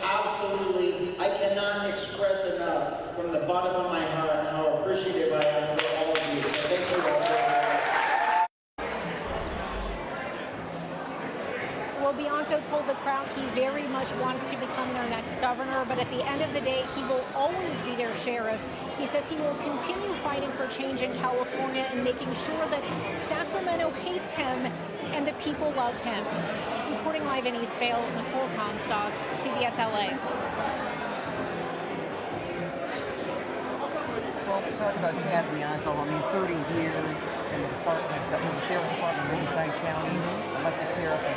absolutely, I cannot express enough from the bottom of my heart how appreciative I am for all of you. So thank you all very much. Well, Bianco told the crowd he very much wants to become their next governor, but at the end of the day, he will always be their sheriff. He says he will continue fighting for change in California and making sure that Sacramento hates him and the people love him. Reporting live in Eastvale, Nicole Comstock, CBS LA. Well, we talk about Chad Bianco. I mean, 30 years in the department, the sheriff's department in Riverside County, elected sheriff in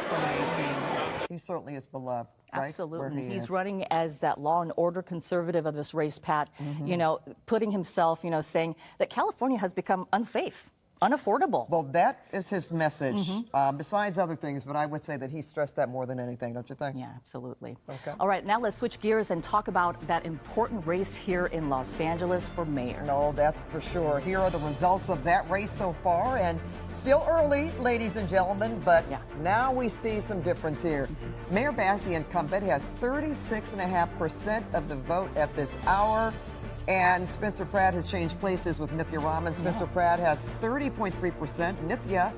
2018. He certainly is beloved, right? Absolutely. He's running as that law and order conservative of this race, Pat, you know, putting himself, you know, saying that California has become unsafe, unaffordable. Well, that is his message, besides other things, but I would say that he stressed that more than anything, don't you think? Yeah, absolutely. Okay. All right, now let's switch gears and talk about that important race here in Los Angeles for mayor. No, that's for sure. Here are the results of that race so far, and still early, ladies and gentlemen, but now we see some difference here. Mayor Bass, the incumbent, has 36.5% of the vote at this hour. And Spencer Pratt has changed places with Nithya Raman. Spencer Pratt has 30.3%. Nithya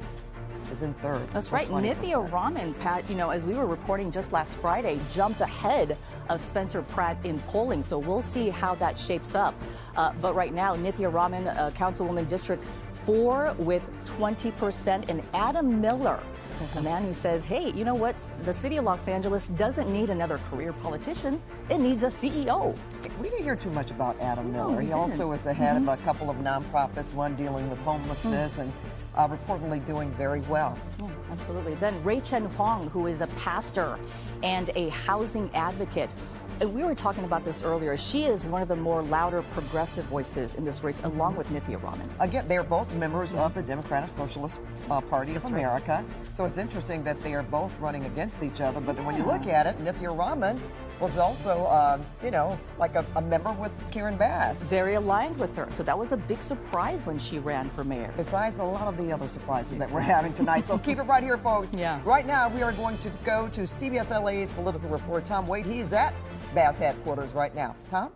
is in third. That's right. 20%. Nithya Raman, Pat, you know, as we were reporting just last Friday, jumped ahead of Spencer Pratt in polling. So we'll see how that shapes up. But right now, Nithya Raman, Councilwoman District 4 with 20%. And Adam Miller, a man who says, hey, you know what? The city of Los Angeles doesn't need another career politician. It needs a CEO. We didn't hear too much about Adam Miller. He also is the head of a couple of nonprofits, one dealing with homelessness and reportedly doing very well. Yeah, absolutely. Then Ray Chen Huang, who is a pastor and a housing advocate. We were talking about this earlier. She is one of the more louder progressive voices in this race, along with Nithya Raman. Again, they're both members of the Democratic Socialist Party of America. So it's interesting that they are both running against each other. But when you look at it, Nithya Raman was also, you know, like a member with Karen Bass. Very aligned with her. So that was a big surprise when she ran for mayor. Besides a lot of the other surprises that we're having tonight. So keep it right here, folks. Yeah. Right now, we are going to go to CBS LA's political reporter, Tom Wade. He's at Bass headquarters right now. Tom?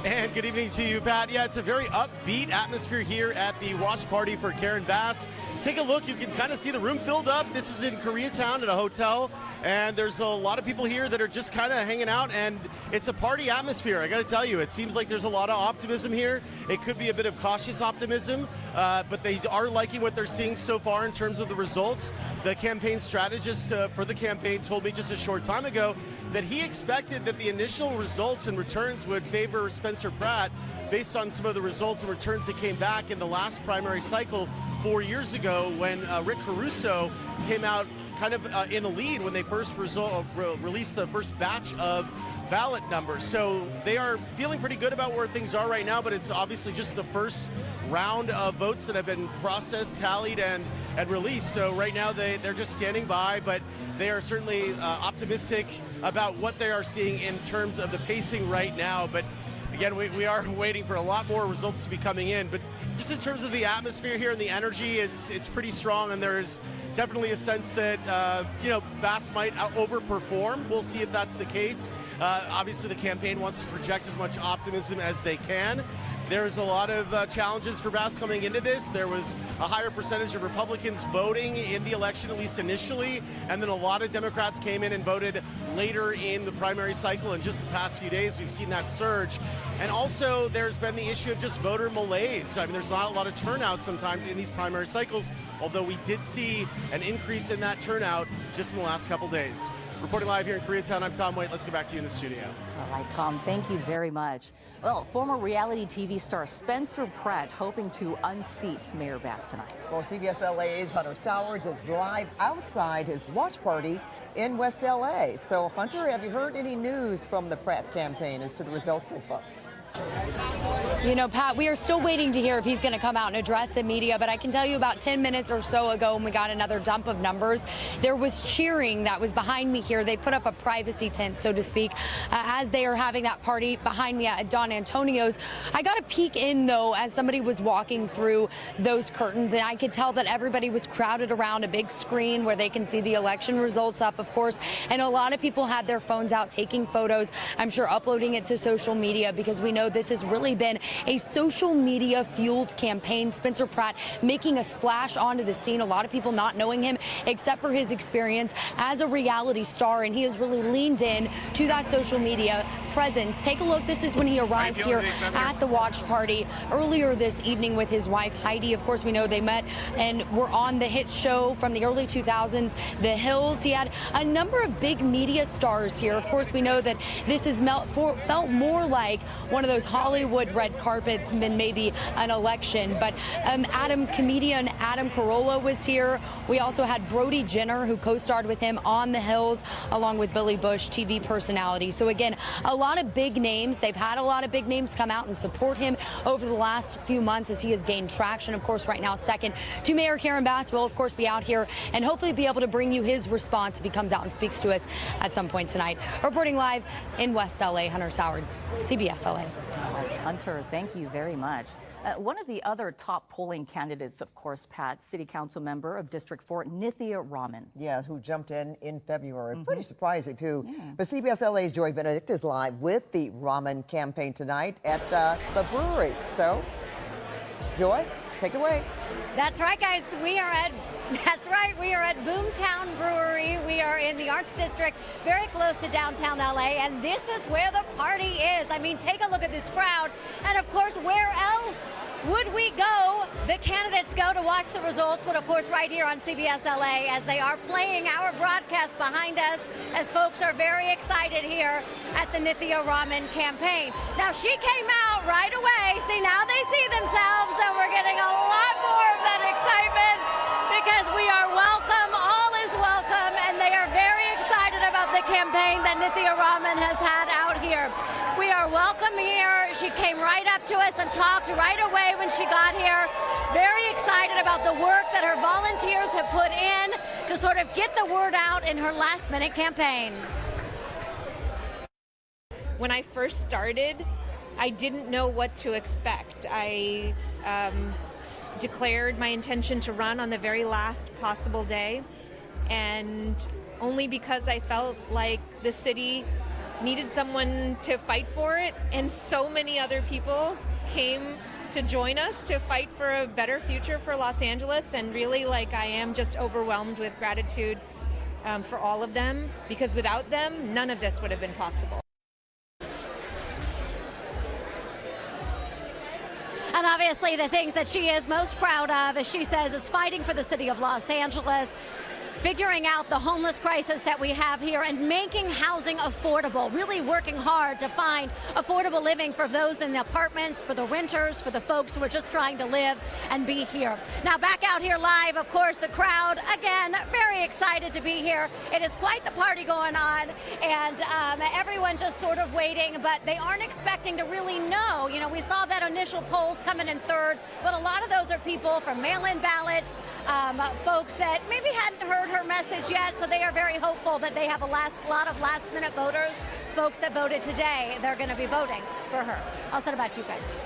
And good evening to you, Pat. Yeah, it's a very upbeat atmosphere here at the watch party for Karen Bass. Take a look. You can kind of see the room filled up. This is in Koreatown at a hotel, and there's a lot of people here that are just kind of hanging out, and it's a party atmosphere. I got to tell you, it seems like there's a lot of optimism here. It could be a bit of cautious optimism, but they are liking what they're seeing so far in terms of the results. The campaign strategist for the campaign told me just a short time ago that he expected that the initial results and returns would favor Spencer Pratt based on some of the results and returns that came back in the last primary cycle 4 years ago when Rick Caruso came out kind of in the lead when they first released the first batch of ballot numbers. So they are feeling pretty good about where things are right now, but it's obviously just the first round of votes that have been processed, tallied, and released. So right now they're just standing by, but they are certainly optimistic about what they are seeing in terms of the pacing right now. But again, we are waiting for a lot more results to be coming in. But just in terms of the atmosphere here and the energy, it's pretty strong, and there's definitely a sense that, you know, Bass might overperform. We'll see if that's the case. Obviously, the campaign wants to project as much optimism as they can. There's a lot of challenges for Bass coming into this. There was a higher percentage of Republicans voting in the election, at least initially, and then a lot of Democrats came in and voted later in the primary cycle. In just the past few days, we've seen that surge. And also, there's been the issue of just voter malaise. I mean, there's not a lot of turnout sometimes in these primary cycles, although we did see an increase in that turnout just in the last couple days. Reporting live here in Koreatown, I'm Tom White. Let's go back to you in the studio. All right, Tom, thank you very much. Well, former reality TV star Spencer Pratt hoping to unseat Mayor Bass tonight. Well, CBS LA's Hunter Sowards is live outside his watch party in West LA. So, Hunter, have you heard any news from the Pratt campaign as to the results so far? You know, Pat, we are still waiting to hear if he's going to come out and address the media, but I can tell you about 10 minutes or so ago when we got another dump of numbers, there was cheering that was behind me here. They put up a privacy tent, so to speak, as they are having that party behind me at Don Antonio's. I got a peek in, though, as somebody was walking through those curtains, and I could tell that everybody was crowded around a big screen where they can see the election results up, of course, and a lot of people had their phones out taking photos, I'm sure uploading it to social media, because we know know this has really been a social media fueled campaign. Spencer Pratt making a splash onto the scene. A lot of people not knowing him except for his experience as a reality star, and he has really leaned in to that social media presence. Take a look. This is when he arrived here at the watch party earlier this evening with his wife Heidi. Of course, we know they met and were on the hit show from the early 2000s, The Hills. He had a number of big media stars here. Of course, we know that this has felt more like one of those Hollywood red carpets than maybe an election. But comedian Adam Carolla was here. We also had Brody Jenner, who co-starred with him on The Hills, along with Billy Bush, TV personality. So again, a lot of big names. They've had a lot of big names come out and support him over the last few months as he has gained traction. Of course, right now, second to Mayor Karen Bass will, of course, be out here and hopefully be able to bring you his response if he comes out and speaks to us at some point tonight. Reporting live in West LA, Hunter Sowards, CBS LA. Hunter, thank you very much. One of the other top polling candidates, of course, Pat, City Council member of District 4, Nithya Raman. Yeah, who jumped in February. Pretty surprising, too. Yeah. But CBS LA's Joy Benedict is live with the Raman campaign tonight at the brewery. So, Joy, take it away. That's right, guys. We are at Boomtown Brewery. We are in the Arts District, very close to downtown LA, and this is where the party is. I mean, take a look at this crowd. And of course, where else would we go? The candidates go to watch the results, but of course right here on CBS LA as they are playing our broadcast behind us as folks are very excited here at the Nithya Raman campaign. Now she came out right away. See, now they see themselves and we're getting a lot more of that excitement because we are welcome, all is welcome, and they are very excited about the campaign that Nithya Raman has had out here. We are welcome here. She came right up to us and talked right away when she got here. Very excited about the work that her volunteers have put in to sort of get the word out in her last-minute campaign. When I first started, I didn't know what to expect. I declared my intention to run on the very last possible day, and only because I felt like the city needed someone to fight for it, and so many other people came to join us to fight for a better future for Los Angeles, and really, like, I am just overwhelmed with gratitude for all of them, because without them, none of this would have been possible. And obviously the things that she is most proud of, as she says, is fighting for the city of Los Angeles, figuring out the homeless crisis that we have here and making housing affordable, really working hard to find affordable living for those in the apartments, for the renters, for the folks who are just trying to live and be here. Now back out here live, of course, the crowd, again, very excited to be here. It is quite the party going on, and everyone just sort of waiting, but they aren't expecting to really know. You know, we saw that initial polls coming in third, but a lot of those are people from mail-in ballots, folks that maybe hadn't heard her message yet, so they are very hopeful that they have a lot of last-minute voters, folks that voted today. They're going to be voting for her. I'll say about you guys.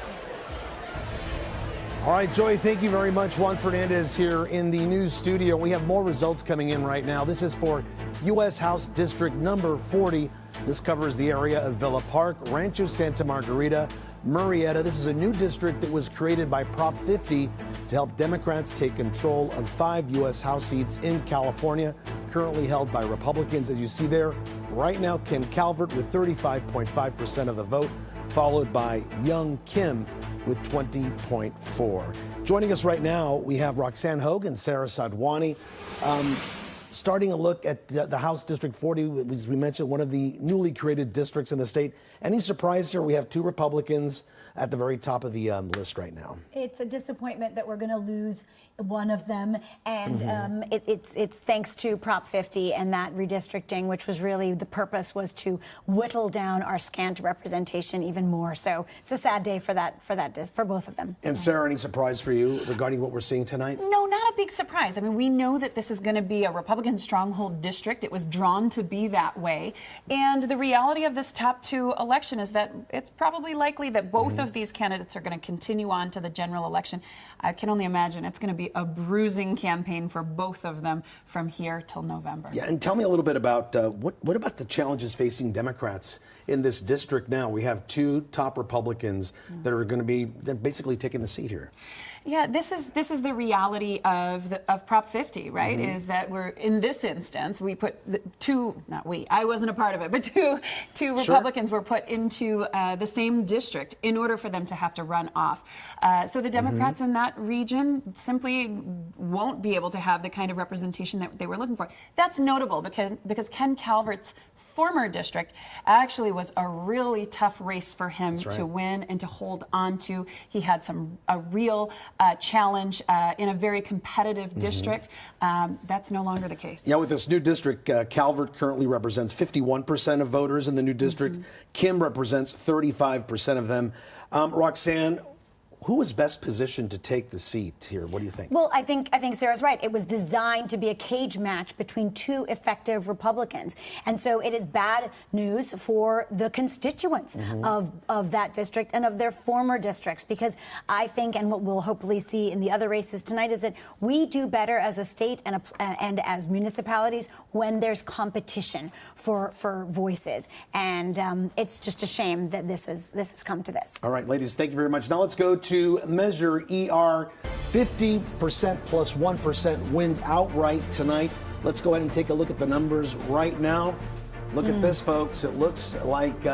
All right, Joy, thank you very much. Juan Fernandez here in the news studio. We have more results coming in right now. This is for U.S. House District number 40. This covers the area of Villa Park, Rancho Santa Margarita, Murrieta. This is a new district that was created by Prop 50 to help Democrats take control of 5 U.S. House seats in California, currently held by Republicans. As you see there, right now, Ken Calvert with 35.5% of the vote, followed by Young Kim with 20.4%. Joining us right now, we have Roxanne Hogue and Sarah Sadwani. Starting a look at the House District 40, as we mentioned, one of the newly created districts in the state. Any surprise here? We have 2 Republicans at the very top of the list right now. It's a disappointment that we're going to lose one of them, and it's thanks to Prop 50 and that redistricting, which was really the purpose was to whittle down our scant representation even more. So it's a sad day for both of them. And Sarah, any surprise for you regarding what we're seeing tonight? No, not a big surprise. I mean, we know that this is going to be a Republican Republican stronghold district. It was drawn to be that way. And the reality of this top two election is that it's probably likely that both of these candidates are going to continue on to the general election. I can only imagine it's going to be a bruising campaign for both of them from here till November. Yeah, and tell me a little bit about what about the challenges facing Democrats in this district now? We have two top Republicans that are going to be basically taking the seat here. Yeah, this is the reality of Prop 50, right? Is that we're in this instance we put I wasn't a part of it, but two Republicans were put into the same district in order for them to have to run off. So the Democrats in that region simply won't be able to have the kind of representation that they were looking for. That's notable because Ken Calvert's former district actually was a really tough race for him to win and to hold on to. He had a real challenge in a very competitive district. That's no longer the case. Yeah, with this new district, Calvert currently represents 51% of voters in the new district. Kim represents 35% of them. Roxanne, who is best positioned to take the seat here? What do you think? Well, I think Sarah's right. It was designed to be a cage match between two effective Republicans. And so it is bad news for the constituents of that district and of their former districts, because I think, and what we'll hopefully see in the other races tonight, is that we do better as a state and as municipalities when there's competition for voices. And it's just a shame that this has come to this. All right, ladies, thank you very much. Now let's go to Measure ER. 50% plus 1% wins outright tonight. Let's go ahead and take a look at the numbers right now. Look at this, folks. It looks like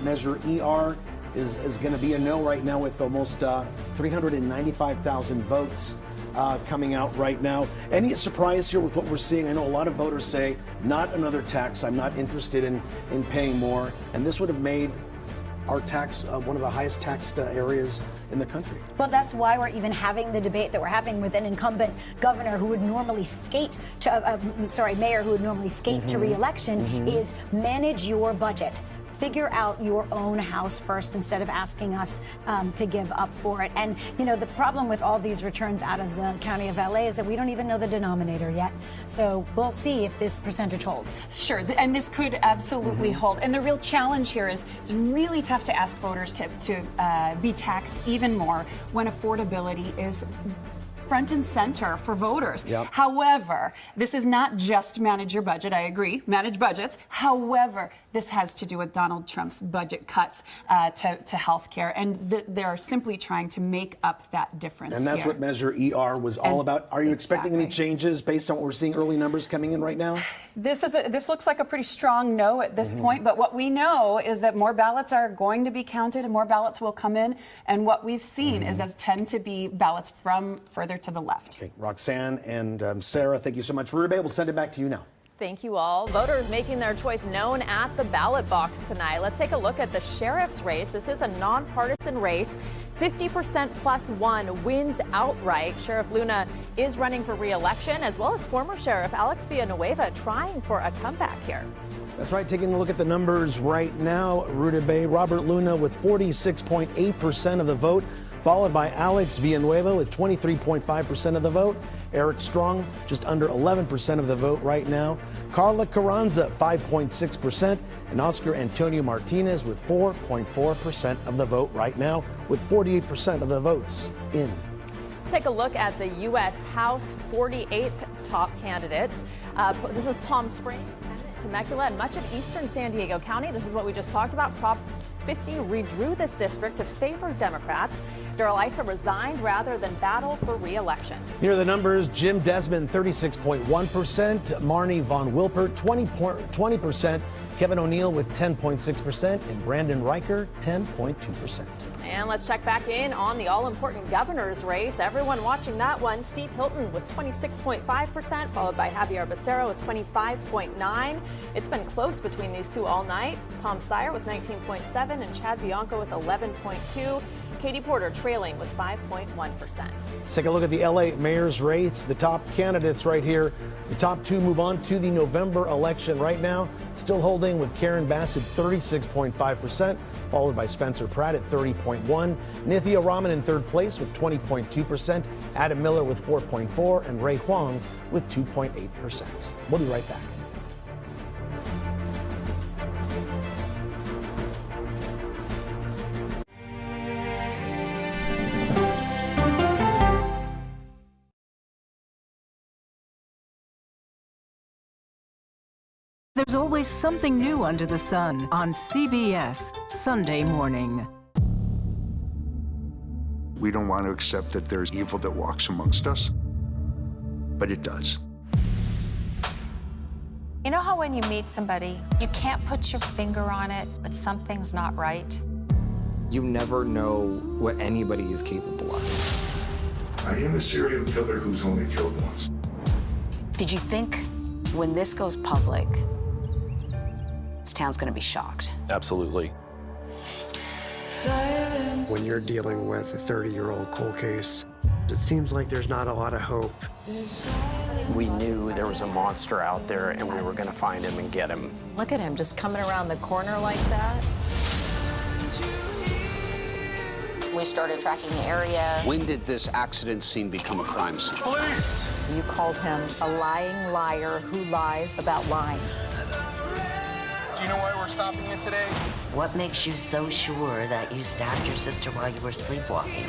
Measure ER is going to be a no right now, with almost 395,000 votes coming out right now. Any surprise here with what we're seeing? I know a lot of voters say, not another tax. I'm not interested in paying more. And this would have made our tax one of the highest taxed areas in the country. Well, that's why we're even having the debate that we're having with an incumbent governor who would normally skate to, mayor who would normally skate to re-election, is manage your budget. Figure out your own house first instead of asking us to give up for it. And, you know, the problem with all these returns out of the county of LA is that we don't even know the denominator yet. So we'll see if this percentage holds. Sure, and this could absolutely hold. And the real challenge here is it's really tough to ask voters to be taxed even more when affordability is front and center for voters. However, this is not just manage your budget. I agree, manage budgets. However, this has to do with Donald Trump's budget cuts to health care, and they're simply trying to make up that difference. And that's what Measure ER was all about. Are you expecting any changes based on what we're seeing early numbers coming in right now? This looks like a pretty strong no at this point, but what we know is that more ballots are going to be counted and more ballots will come in, and what we've seen is those tend to be ballots from further to the left. Okay, Roxanne and Sarah, thank you so much. Rutabaga, we'll send it back to you now. Thank you all. Voters making their choice known at the ballot box tonight. Let's take a look at the sheriff's race. This is a nonpartisan race. 50% plus one wins outright. Sheriff Luna is running for re-election, as well as former Sheriff Alex Villanueva trying for a comeback here. That's right. Taking a look at the numbers right now, Rutabaga, Robert Luna with 46.8% of the vote, followed by Alex Villanueva with 23.5% of the vote. Eric Strong, just under 11% of the vote right now. Carla Carranza, 5.6%. And Oscar Antonio Martinez with 4.4% of the vote right now, with 48% of the votes in. Let's take a look at the U.S. House 48th top candidates. This is Palm Springs, Temecula, and much of eastern San Diego County. This is what we just talked about. Prop 50 redrew this district to favor Democrats. Darrell Issa resigned rather than battle for re-election. Here are the numbers. Jim Desmond, 36.1%. Marnie Von Wilpert, 20%. Kevin O'Neill with 10.6%. And Brandon Riker, 10.2%. And let's check back in on the all-important governor's race. Everyone watching that one. Steve Hilton with 26.5%, followed by Javier Becerra with 25.9%. It's been close between these two all night. Tom Steyer with 19.7% and Chad Bianco with 11.2%. Katie Porter trailing with 5.1%. Let's take a look at the LA mayor's race. The top candidates right here. The top two move on to the November election. Right now, still holding with Karen Bass at 36.5%, followed by Spencer Pratt at 30.1%. Nithya Raman in third place with 20.2%, Adam Miller with 4.4%, and Ray Huang with 2.8%. We'll be right back. There's always something new under the sun on CBS Sunday morning. We don't want to accept that there's evil that walks amongst us, but it does. You know how when you meet somebody, you can't put your finger on it, but something's not right? You never know what anybody is capable of. I am a serial killer who's only killed once. Did you think when this goes public, this town's gonna be shocked? Absolutely. When you're dealing with a 30-year-old cold case, it seems like there's not a lot of hope. We knew there was a monster out there and we were gonna find him and get him. Look at him just coming around the corner like that. We started tracking the area. When did this accident scene become a crime scene? Police! You called him a lying liar who lies about lying. Do you know why we're stopping you today? What makes you so sure that you stabbed your sister while you were sleepwalking?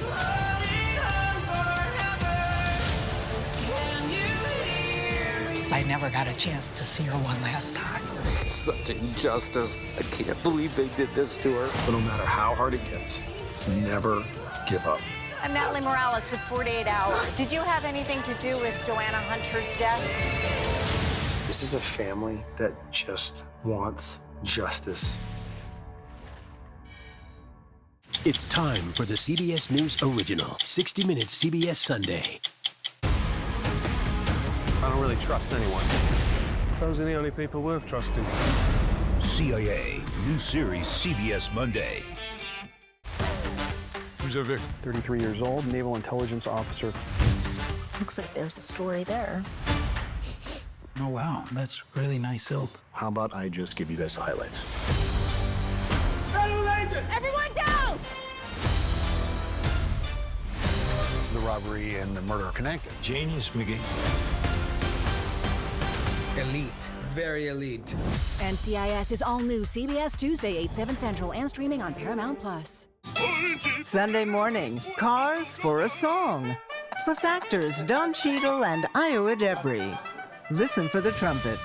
I never got a chance to see her one last time. Such injustice. I can't believe they did this to her. But no matter how hard it gets, never give up. I'm Natalie Morales with 48 Hours. Did you have anything to do with Joanna Hunter's death? This is a family that just wants justice. It's time for the CBS News Original, 60 Minutes CBS Sunday. I don't really trust anyone. Those are the only people worth trusting. CIA, new series CBS Monday. Who's that Vic? 33 years old, naval intelligence officer. Looks like there's a story there. Oh, wow, that's really nice silk. How about I just give you guys the highlights? Federal agents! Everyone down! The robbery and the murder are connected. Genius, McGee. Elite. Very elite. NCIS is all new CBS Tuesday, 8/7 Central, and streaming on Paramount+. Sunday morning, Cars for a Song. Plus actors Don Cheadle and Iowa Debris. Listen for the trumpet.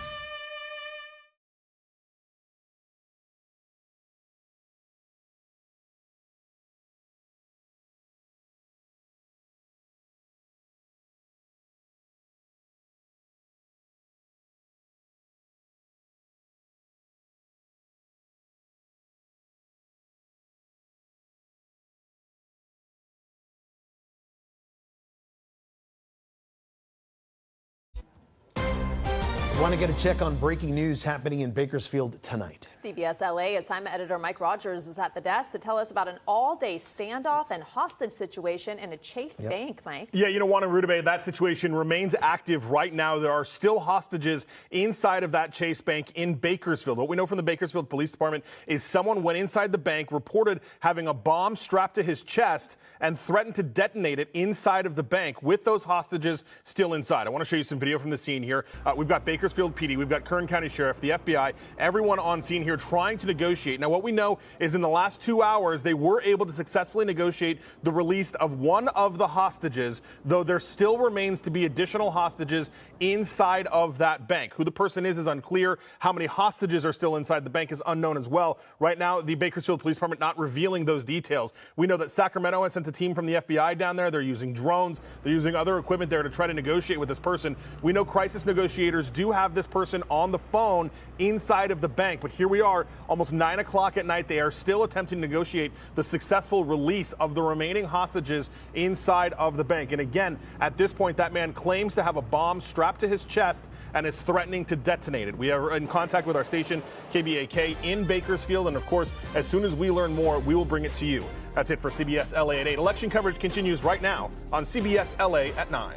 Want to get a check on breaking news happening in Bakersfield tonight. CBS LA assignment editor Mike Rogers is at the desk to tell us about an all-day standoff and hostage situation in a Chase bank, Mike. Yeah, you know, Juan and Rudabeh, that situation remains active right now. There are still hostages inside of that Chase bank in Bakersfield. What we know from the Bakersfield Police Department is someone went inside the bank, reported having a bomb strapped to his chest, and threatened to detonate it inside of the bank with those hostages still inside. I want to show you some video from the scene here. We've got Bakersfield PD, we've got Kern County Sheriff, the FBI, everyone on scene here trying to negotiate. Now, what we know is in the last 2 hours, they were able to successfully negotiate the release of one of the hostages, though there still remains to be additional hostages inside of that bank. Who the person is unclear. How many hostages are still inside the bank is unknown as well. Right now, the Bakersfield Police Department not revealing those details. We know that Sacramento has sent a team from the FBI down there. They're using drones. They're using other equipment there to try to negotiate with this person. We know crisis negotiators do have this person on the phone inside of the bank. But here we are, almost 9 o'clock at night. They are still attempting to negotiate the successful release of the remaining hostages inside of the bank. And again, at this point, that man claims to have a bomb strapped to his chest and is threatening to detonate it. We are in contact with our station, KBAK, in Bakersfield. And of course, as soon as we learn more, we will bring it to you. That's it for CBS LA at 8. Election coverage continues right now on CBS LA at 9.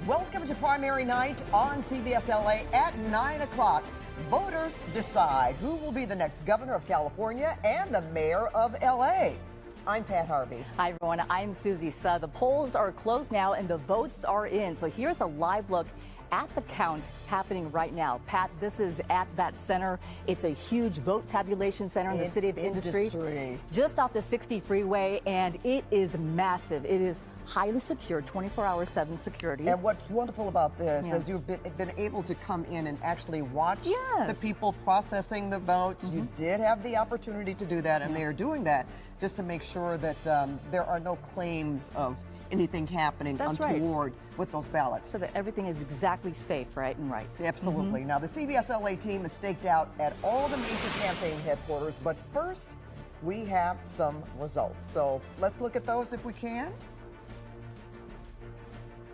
Welcome to primary night on CBS LA at 9 o'clock. Voters decide who will be the next governor of California and the mayor of LA. I'm Pat Harvey. Hi, everyone. I'm Susie Suh. The polls are closed now and the votes are in. So here's a live look at the count happening right now. Pat, this is at that center. It's a huge vote tabulation center in the city of Industry, just off the 60 freeway, and it is massive. It is highly secured, 24/7 security. And what's wonderful about this is you've been able to come in and actually watch the people processing the votes. You did have the opportunity to do that, and they are doing that just to make sure that there are no claims of anything happening untoward with those ballots. So that everything is exactly safe, right, and right. Absolutely. Now, the CBS LA team is staked out at all the major campaign headquarters, but first, we have some results. So let's look at those if we can.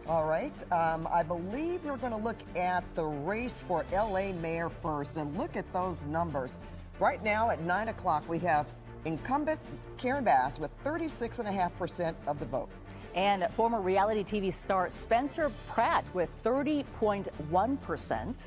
All right. I believe we're going to look at the race for LA mayor first and look at those numbers. Right now at 9 o'clock, we have incumbent Karen Bass with 36.5% of the vote. And former reality TV star Spencer Pratt with 30.1%.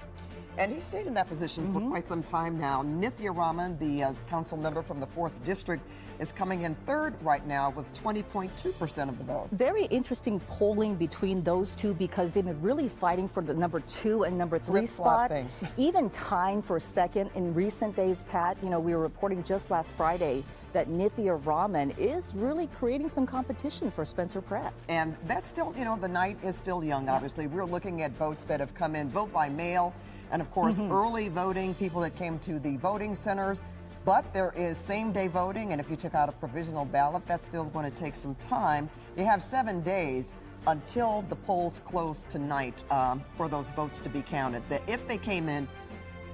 And he stayed in that position for quite some time now. Nithya Raman, the council member from the 4th District, is coming in third right now with 20.2% of the vote. Very interesting polling between those two because they've been really fighting for the number 2 and number 3 spot. Even tying for second in recent days, Pat. You know, we were reporting just last Friday that Nithya Raman is really creating some competition for Spencer Pratt. And that's still, you know, the night is still young, obviously. We're looking at votes that have come in, vote by mail, and of course, early voting, people that came to the voting centers. But there is same-day voting, and if you took out a provisional ballot, that's still going to take some time. You have 7 days until the polls close tonight for those votes to be counted, if they came in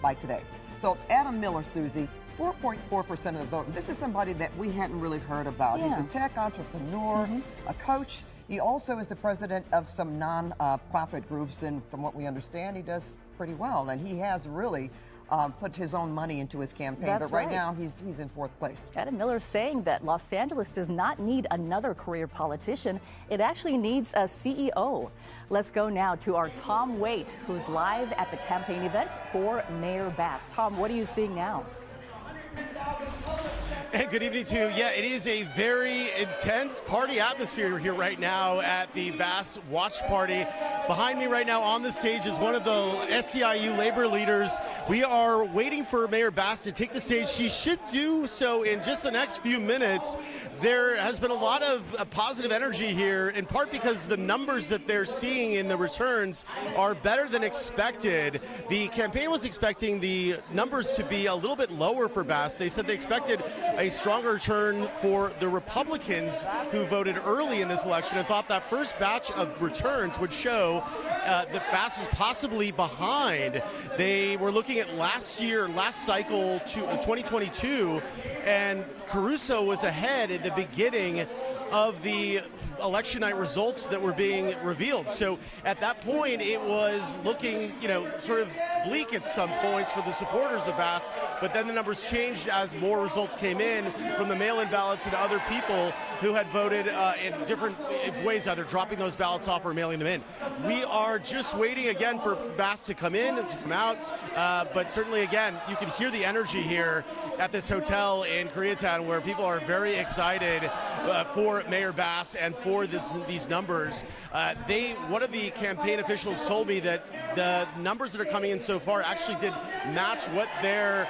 by today. So Adam Miller, Susie, 4.4% of the vote. This is somebody that we hadn't really heard about. He's a tech entrepreneur, a coach. He also is the president of some non-profit groups, and from what we understand, he does pretty well. And he has really put his own money into his campaign. That's but right now, he's in 4th place. Adam Miller saying that Los Angeles does not need another career politician. It actually needs a CEO. Let's go now to our Tom Waite, who's live at the campaign event for Mayor Bass. Tom, what are you seeing now? And good evening to you. Yeah, it is a very intense party atmosphere here right now at the Bass Watch Party. Behind me right now on the stage is one of the SEIU labor leaders. We are waiting for Mayor Bass to take the stage. She should do so in just the next few minutes. There has been a lot of positive energy here, in part because the numbers that they're seeing in the returns are better than expected. The campaign was expecting the numbers to be a little bit lower for Bass. They said they expected a stronger return for the Republicans who voted early in this election and thought that first batch of returns would show that Bass was possibly behind. They were looking at last cycle to 2022, and Caruso was ahead at the beginning of the election night results that were being revealed. So at that point, it was looking, sort of bleak at some points for the supporters of Bass, but then the numbers changed as more results came in from the mail-in ballots and other people who had voted in different ways, either dropping those ballots off or mailing them in. We are just waiting again for Bass to come in, to come out, but certainly again, you can hear the energy here at this hotel in Koreatown where people are very excited for Mayor Bass and for these numbers. One of the campaign officials told me that the numbers that are coming in so far actually did match what their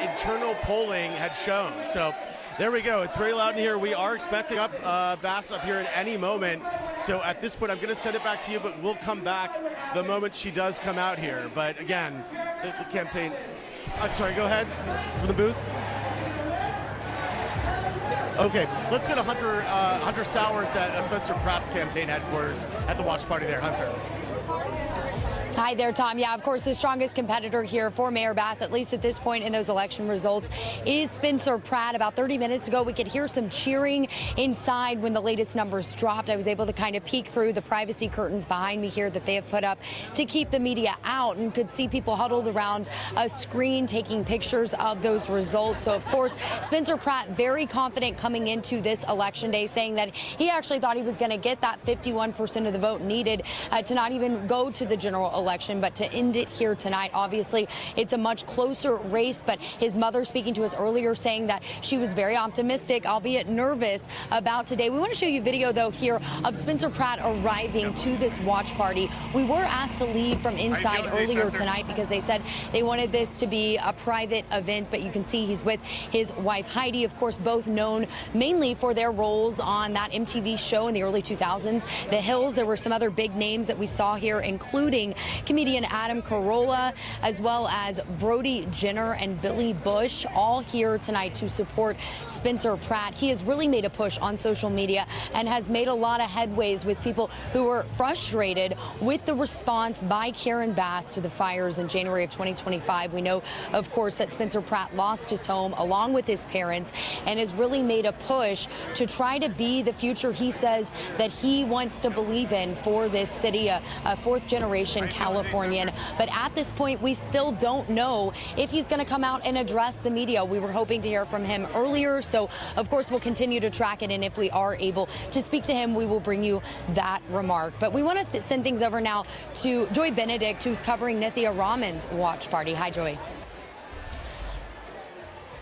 internal polling had shown. So there we go. It's very loud in here. We are expecting Bass up here at any moment. So at this point, I'm going to send it back to you, but we'll come back the moment she does come out here. But again, the campaign. I'm sorry, go ahead from the booth. Okay, let's go to Hunter Sowers at Spencer Pratt's campaign headquarters at the watch party there. Hunter. Hi there, Tom. Yeah, of course, the strongest competitor here for Mayor Bass, at least at this point in those election results, is Spencer Pratt. About 30 minutes ago, we could hear some cheering inside when the latest numbers dropped. I was able to kind of peek through the privacy curtains behind me here that they have put up to keep the media out, and could see people huddled around a screen taking pictures of those results. So, of course, Spencer Pratt very confident coming into this election day, saying that he actually thought he was going to get that 51% of the vote needed to not even go to the general election, but to end it here tonight. Obviously, it's a much closer race, but his mother speaking to us earlier saying that she was very optimistic, albeit nervous, about today. We want to show you video, though, here of Spencer Pratt arriving to this watch party. We were asked to leave from inside earlier tonight because they said they wanted this to be a private event, but you can see he's with his wife, Heidi, of course, both known mainly for their roles on that MTV show in the early 2000s, The Hills. There were some other big names that we saw here, including comedian Adam Carolla, as well as Brody Jenner and Billy Bush, all here tonight to support Spencer Pratt. He has really made a push on social media and has made a lot of headways with people who are frustrated with the response by Karen Bass to the fires in January of 2025. We know, of course, that Spencer Pratt lost his home along with his parents and has really made a push to try to be the future he says that he wants to believe in for this city, a fourth-generation Californian. But at this point, we still don't know if he's going to come out and address the media. We were hoping to hear from him earlier, so of course we'll continue to track it, and if we are able to speak to him, we will bring you that remark. But we want to send things over now to Joy Benedict, who's covering Nithya Raman's watch party. Hi, Joy.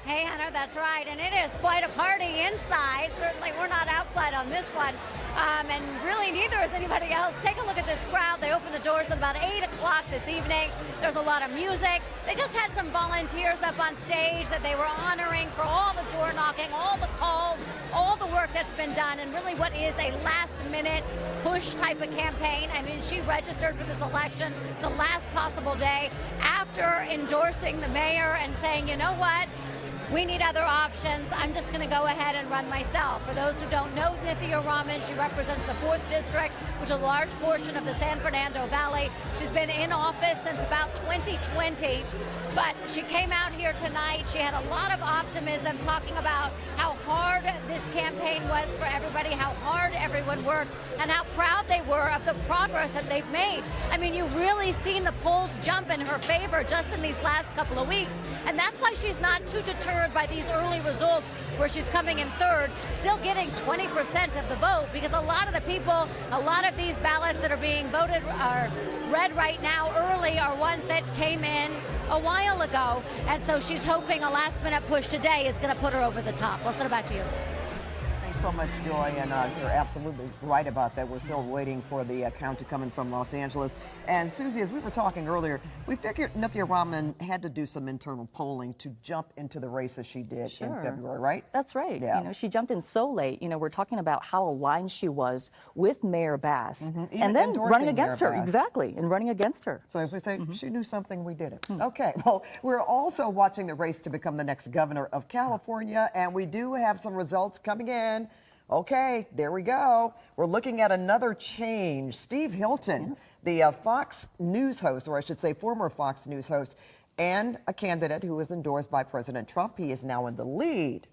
Hey, Hunter, that's right. And it is quite a party inside. Certainly, we're not outside on this one. And really, neither is anybody else. Take a look at this crowd. They opened the doors at about 8 o'clock this evening. There's a lot of music. They just had some volunteers up on stage that they were honoring for all the door knocking, all the calls, all the work that's been done, and really what is a last-minute push type of campaign. I mean, she registered for this election the last possible day after endorsing the mayor and saying, you know what? We need other options. I'm just going to go ahead and run myself. For those who don't know Nithya Raman, she represents the 4th District, which is a large portion of the San Fernando Valley. She's been in office since about 2020, but she came out here tonight. She had a lot of optimism, talking about how hard this campaign was for everybody, how hard everyone worked, and how proud they were of the progress that they've made. I mean, you've really seen the polls jump in her favor just in these last couple of weeks, and that's why she's not too deterred by these early results where she's coming in 3rd, still getting 20% of the vote, because a lot of the people, a lot of these ballots that are being voted or read right now early are ones that came in a while ago, and so she's hoping a last-minute push today is going to put her over the top. What's it about you? Thanks so much, Joy, and you're absolutely right about that. We're still waiting for the count to come in from Los Angeles. And Susie, as we were talking earlier, we figured Nithya Raman had to do some internal polling to jump into the race as she did in February, right? That's right. Yeah. You know, she jumped in so late. You know, we're talking about how aligned she was with Mayor Bass, and then running against her. Exactly, and running against her. So as we say, she knew something, we did it. Okay, well, we're also watching the race to become the next governor of California, and we do have some results coming in. Okay, there we go. We're looking at another change. Steve Hilton, the Fox News host, or I should say former Fox News host, and a candidate who was endorsed by President Trump. He is now in the lead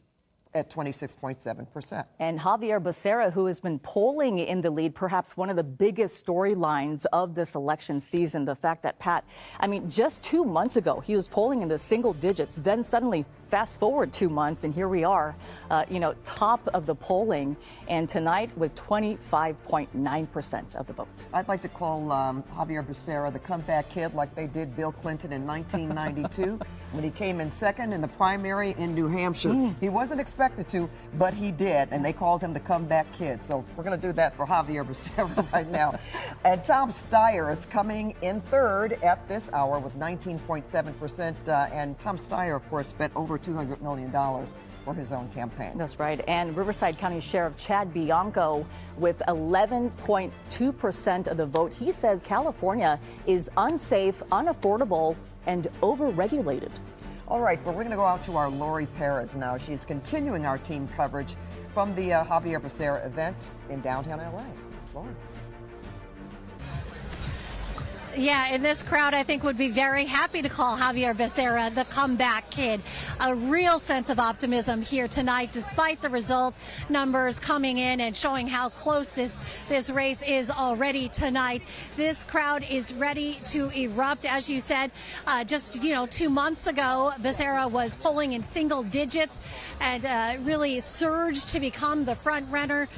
at 26.7%. And Javier Becerra, who has been polling in the lead, perhaps one of the biggest storylines of this election season, the fact that Pat, I mean, just 2 months ago, he was polling in the single digits, then suddenly fast forward 2 months, and here we are, you know, top of the polling, and tonight with 25.9% of the vote. I'd like to call Javier Becerra the comeback kid, like they did Bill Clinton in 1992 when he came in second in the primary in New Hampshire. He wasn't expected to, but he did, and they called him the comeback kid. So we're going to do that for Javier Becerra right now. And Tom Steyer is coming in 3rd at this hour with 19.7%. And Tom Steyer, of course, spent over $200 million for his own campaign. That's right. And Riverside County Sheriff Chad Bianco with 11.2% of the vote. He says California is unsafe, unaffordable, and overregulated. All right, but we're going to go out to our Lori Perez now. She's continuing our team coverage from the Javier Becerra event in downtown LA. Lauren. Yeah, and this crowd, I think, would be very happy to call Javier Becerra the comeback kid. A real sense of optimism here tonight, despite the result numbers coming in and showing how close this race is already tonight. This crowd is ready to erupt. As you said, just 2 months ago, Becerra was polling in single digits and really surged to become the front runner.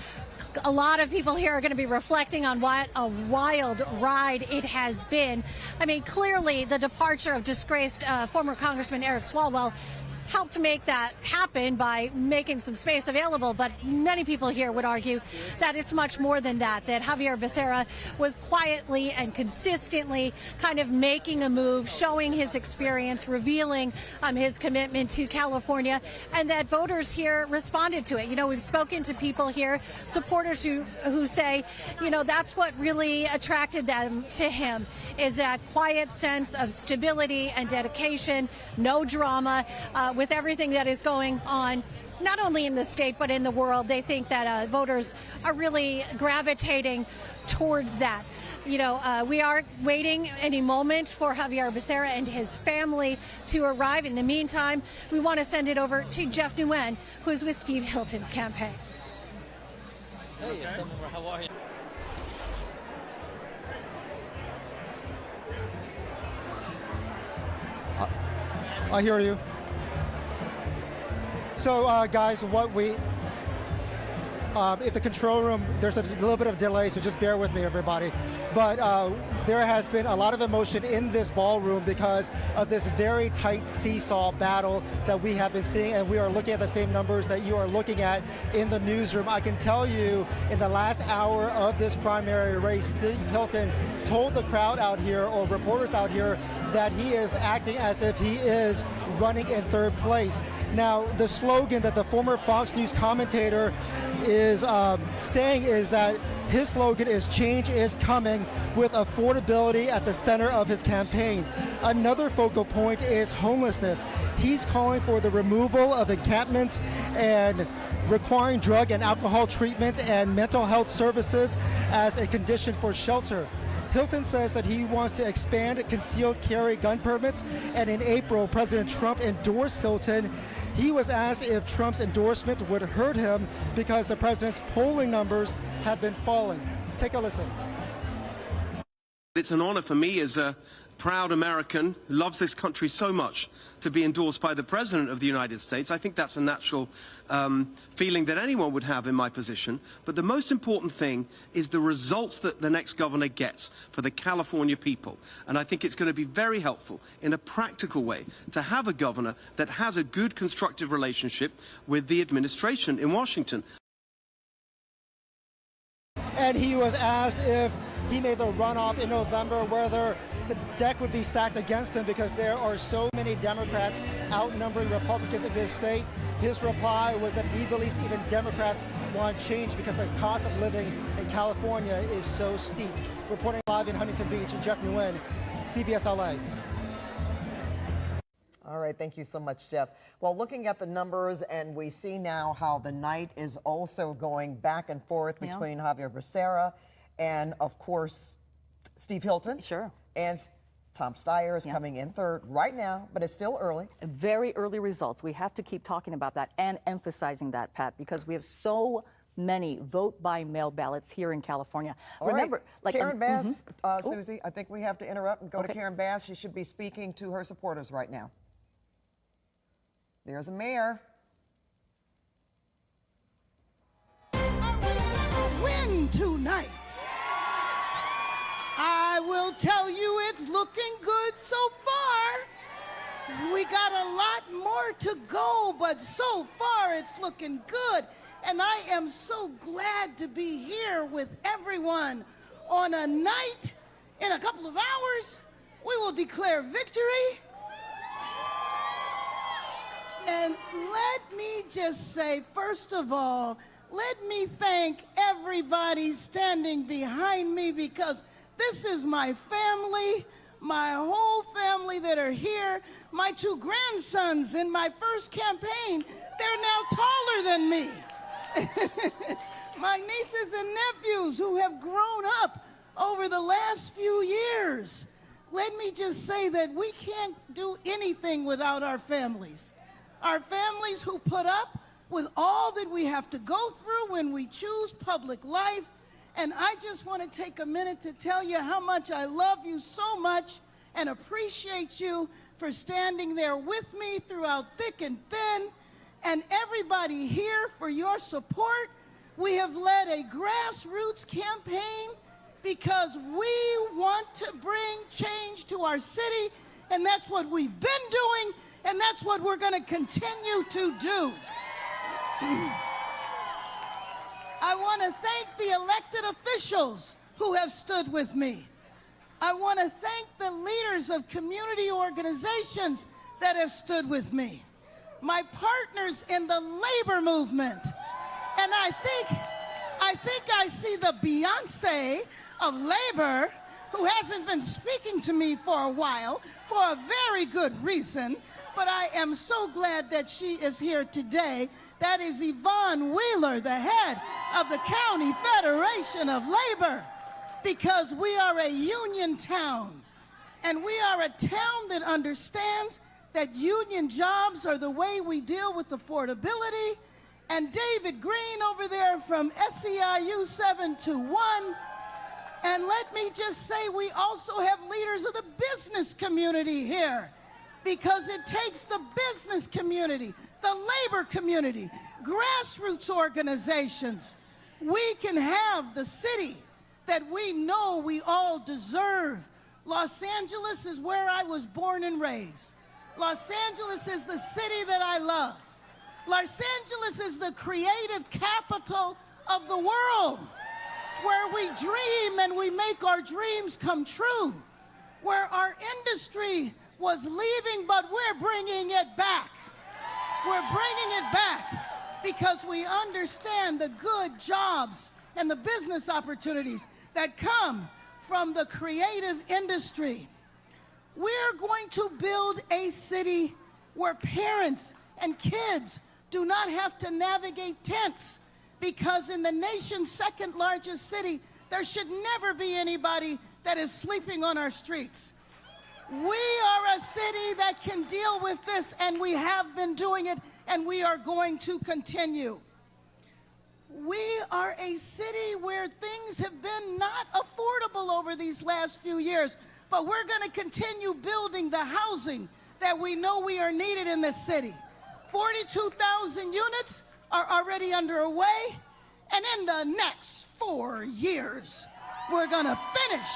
A lot of people here are going to be reflecting on what a wild ride it has been. I mean, clearly the departure of disgraced former Congressman Eric Swalwell helped make that happen by making some space available, but many people here would argue that it's much more than that, that Javier Becerra was quietly and consistently kind of making a move, showing his experience, revealing his commitment to California, and that voters here responded to it. We've spoken to people here, supporters who say, that's what really attracted them to him, is that quiet sense of stability and dedication, no drama, with everything that is going on, not only in the state but in the world. They think that voters are really gravitating towards that. We are waiting any moment for Javier Becerra and his family to arrive. In the meantime, we want to send it over to Jeff Nguyen, who is with Steve Hilton's campaign. Hey, how are you? I hear you. So, guys, if the control room, there's a little bit of delay, so just bear with me, everybody. But there has been a lot of emotion in this ballroom because of this very tight seesaw battle that we have been seeing, and we are looking at the same numbers that you are looking at in the newsroom. I can tell you, in the last hour of this primary race, Steve Hilton told the crowd out here, or reporters out here, that he is acting as if he is running in third place. Now, the slogan that the former Fox News commentator is saying is that his slogan is "Change is coming," with affordability at the center of his campaign. Another focal point is homelessness. He's calling for the removal of encampments and requiring drug and alcohol treatment and mental health services as a condition for shelter. Hilton says that he wants to expand concealed carry gun permits, and in April, President Trump endorsed Hilton. He was asked if Trump's endorsement would hurt him because the president's polling numbers have been falling. Take a listen. It's an honor for me as a proud American who loves this country so much to be endorsed by the President of the United States. I think that's a natural feeling that anyone would have in my position. But the most important thing is the results that the next governor gets for the California people. And I think it's going to be very helpful in a practical way to have a governor that has a good constructive relationship with the administration in Washington. And he was asked if he made the runoff in November, whether the deck would be stacked against him because there are so many Democrats outnumbering Republicans in this state. His reply was that he believes even Democrats want change because the cost of living in California is so steep. Reporting live in Huntington Beach, Jeff Nguyen, CBS LA. All right, thank you so much, Jeff. Well, looking at the numbers, and we see now how the night is also going back and forth between Javier Becerra and, of course, Steve Hilton. Sure. And Tom Steyer is coming in third right now, but it's still early. Very early results. We have to keep talking about that and emphasizing that, Pat, because we have so many vote-by-mail ballots here in California. All Remember, right. Karen Bass, Susie, I think we have to interrupt and go to Karen Bass. She should be speaking to her supporters right now. There's a mayor. Win tonight. I will tell you it's looking good so far. We got a lot more to go, but so far it's looking good. And I am so glad to be here with everyone on a night. In a couple of hours, we will declare victory. And let me just say, first of all, let me thank everybody standing behind me, because this is my family, my whole family that are here. My two grandsons in my first campaign, they're now taller than me. my nieces and nephews who have grown up over the last few years. Let me just say that we can't do anything without our families. Our families who put up with all that we have to go through when we choose public life. And I just want to take a minute to tell you how much I love you so much and appreciate you for standing there with me throughout thick and thin, and everybody here for your support. We have led a grassroots campaign because we want to bring change to our city, and that's what we've been doing, and that's what we're going to continue to do. I want to thank the elected officials who have stood with me. I want to thank the leaders of community organizations that have stood with me. My partners in the labor movement. And I think I see the Beyonce of labor, who hasn't been speaking to me for a while for a very good reason, but I am so glad that she is here today. That is Yvonne Wheeler, the head of the County Federation of Labor, because we are a union town, and we are a town that understands that union jobs are the way we deal with affordability. And David Green over there from SEIU 721. And let me just say, we also have leaders of the business community here, because it takes the business community, the labor community, grassroots organizations. We can have the city that we know we all deserve. Los Angeles is where I was born and raised. Los Angeles is the city that I love. Los Angeles is the creative capital of the world, where we dream and we make our dreams come true, where our industry was leaving, but we're bringing it back. We're bringing it back because we understand the good jobs and the business opportunities that come from the creative industry. We're going to build a city where parents and kids do not have to navigate tents, because in the nation's second largest city, there should never be anybody that is sleeping on our streets. We are a city that can deal with this, and we have been doing it, and we are going to continue. We are a city where things have been not affordable over these last few years, but we're going to continue building the housing that we know we are needed in this city. 42,000 units are already underway, and in the next 4 years, we're going to finish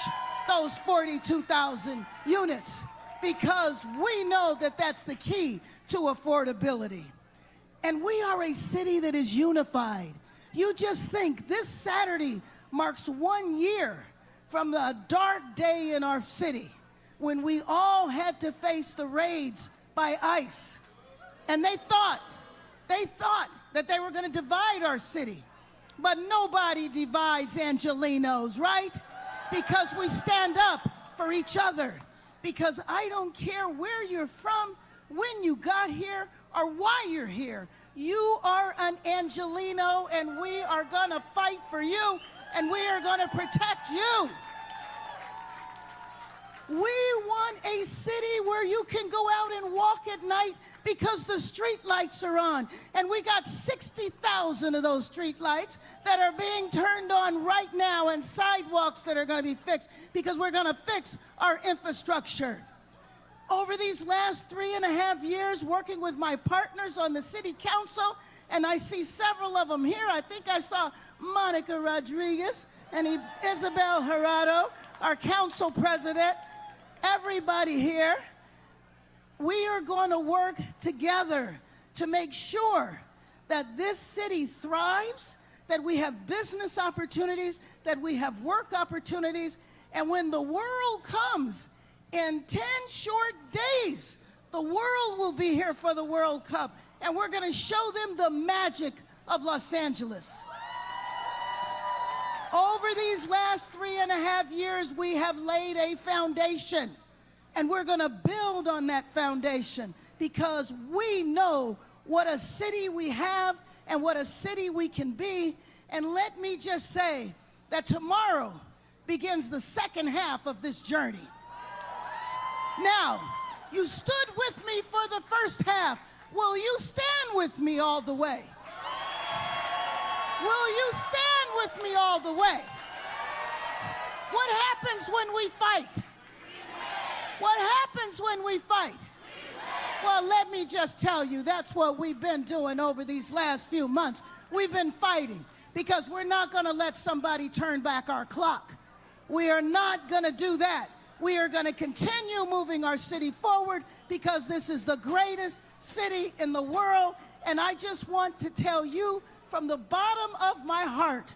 those 42,000 units, because we know that that's the key to affordability. And we are a city that is unified. You just think this Saturday marks 1 year from the dark day in our city when we all had to face the raids by ICE. And they thought that they were going to divide our city. But nobody divides Angelenos, right? Because we stand up for each other. Because I don't care where you're from, when you got here, or why you're here. You are an Angeleno, and we are going to fight for you, and we are going to protect you. We want a city where you can go out and walk at night because the street lights are on. And we got 60,000 of those street lights that are being turned on right now, and sidewalks that are going to be fixed, because we're going to fix our infrastructure. Over these last 3.5 years, working with my partners on the city council, and I see several of them here. I think I saw Monica Rodriguez and Isabel Gerardo, our council president, everybody here. We are going to work together to make sure that this city thrives, that we have business opportunities, that we have work opportunities, and when the world comes in 10 short days, the world will be here for the World Cup, and we're going to show them the magic of Los Angeles. Over these last 3.5 years, we have laid a foundation, and we're going to build on that foundation, because we know what a city we have and what a city we can be. And let me just say that tomorrow begins the second half of this journey. Now, you stood with me for the first half. Will you stand with me all the way? Will you stand with me all the way? What happens when we fight? What happens when we fight? Well, let me just tell you, that's what we've been doing over these last few months. We've been fighting because we're not going to let somebody turn back our clock. We are not going to do that. We are going to continue moving our city forward because this is the greatest city in the world. And I just want to tell you from the bottom of my heart,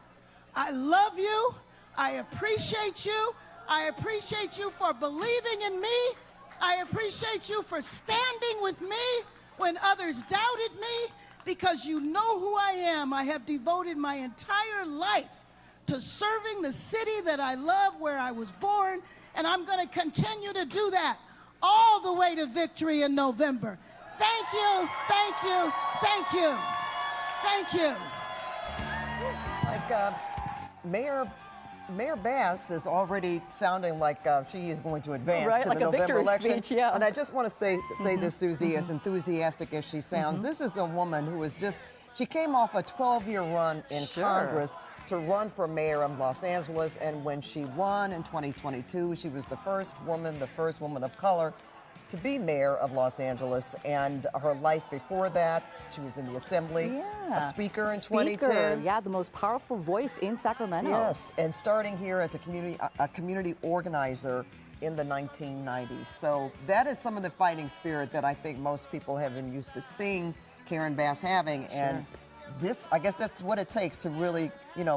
I love you. I appreciate you. I appreciate you for believing in me. I appreciate you for standing with me when others doubted me, because you know who I am. I have devoted my entire life to serving the city that I love, where I was born, and I'm going to continue to do that all the way to victory in November. Thank you, thank you, thank you, thank you. Like Mayor Bass is already sounding like she is going to advance to like the a November victory election. speech, yeah. And I just want to say this, Susie, as enthusiastic as she sounds, this is a woman who is just, she came off a 12-year run in Congress to run for mayor of Los Angeles, and when she won in 2022, she was the first woman of color to be mayor of Los Angeles. And her life before that, she was in the Assembly, a speaker in 2010. Yeah, the most powerful voice in Sacramento. Yes, and starting here as a community organizer in the 1990s. So that is some of the fighting spirit that I think most people have been used to seeing Karen Bass having. And this, I guess that's what it takes to really,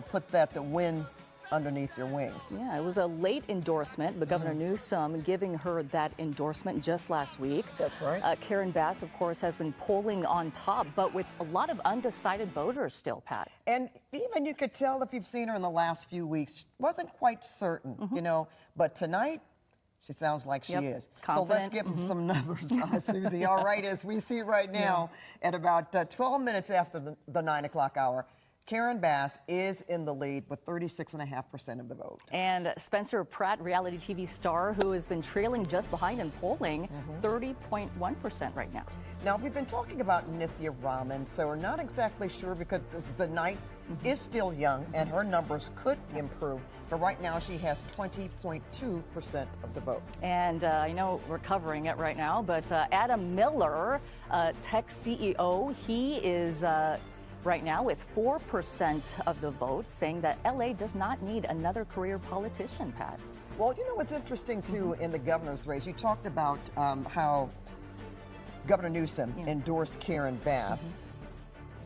put the win underneath your wings. Yeah, it was a late endorsement, but Governor Newsom giving her that endorsement just last week. That's right. Karen Bass, of course, has been polling on top, but with a lot of undecided voters still, Pat. And even you could tell if you've seen her in the last few weeks, she wasn't quite certain, but tonight, she sounds like she is. Confident. So let's give some numbers, Susie. All right, as we see right now, at about 12 minutes after the 9 o'clock hour, Karen Bass is in the lead with 36.5% of the vote. And Spencer Pratt, reality TV star, who has been trailing just behind in polling, 30.1% right now. Now, we've been talking about Nithya Raman, so we're not exactly sure because the night is still young and her numbers could improve. But right now, she has 20.2% of the vote. And I know we're covering it right now, but Adam Miller, tech CEO, he is right now with 4% of the vote, saying that LA does not need another career politician, Pat. Well, what's interesting, too, in the governor's race, you talked about how Governor Newsom endorsed Karen Bass.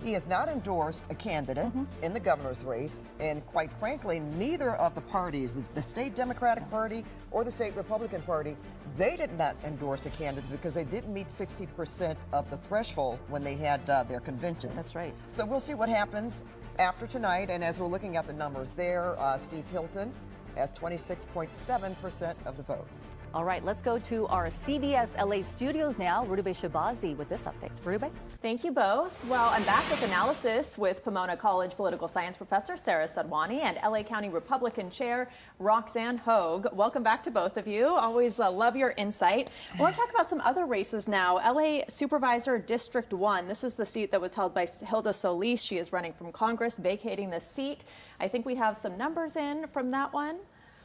He has not endorsed a candidate in the governor's race, and quite frankly, neither of the parties, the state Democratic Party or the state Republican Party, they did not endorse a candidate because they didn't meet 60% of the threshold when they had their convention. That's right. So we'll see what happens after tonight, and as we're looking at the numbers there, Steve Hilton has 26.7% of the vote. All right, let's go to our CBS LA studios now. Rudube Shabazi with this update. Rudube? Thank you both. Well, I'm back with analysis with Pomona College political science professor Sarah Sadwani and LA County Republican Chair Roxanne Hogue. Welcome back to both of you. Always love your insight. I want to talk about some other races now. LA Supervisor District 1. This is the seat that was held by Hilda Solis. She is running from Congress, vacating the seat. I think we have some numbers in from that one.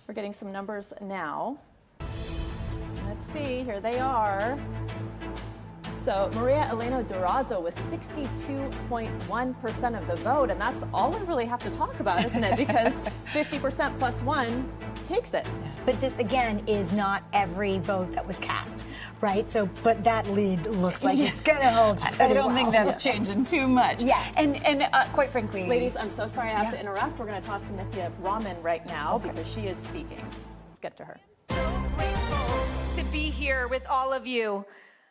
We're getting some numbers now. Let's see, here they are. So Maria Elena Durazo with 62.1% of the vote, and that's all we really have to talk about, isn't it? Because 50% plus one takes it. But this, again, is not every vote that was cast, right? So, but that lead looks like it's going to hold pretty I don't well. think that's changing too much. Yeah. And quite frankly... Ladies, I'm so sorry I have to interrupt. We're going to toss to Nithya Raman right now because she is speaking. Let's get to her. To be here with all of you.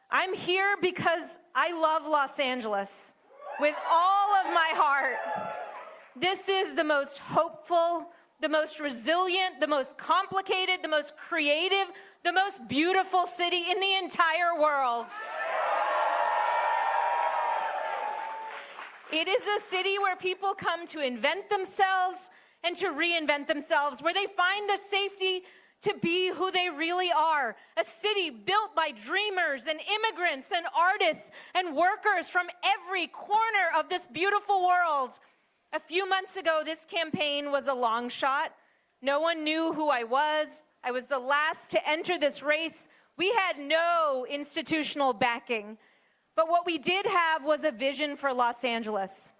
I'm here because I love Los Angeles with all of my heart. This is the most hopeful, the most resilient, the most complicated, the most creative, the most beautiful city in the entire world. It is a city where people come to invent themselves and to reinvent themselves, where they find the safety to be who they really are. A city built by dreamers and immigrants and artists and workers from every corner of this beautiful world. A few months ago, this campaign was a long shot. No one knew who I was. I was the last to enter this race. We had no institutional backing. But what we did have was a vision for Los Angeles.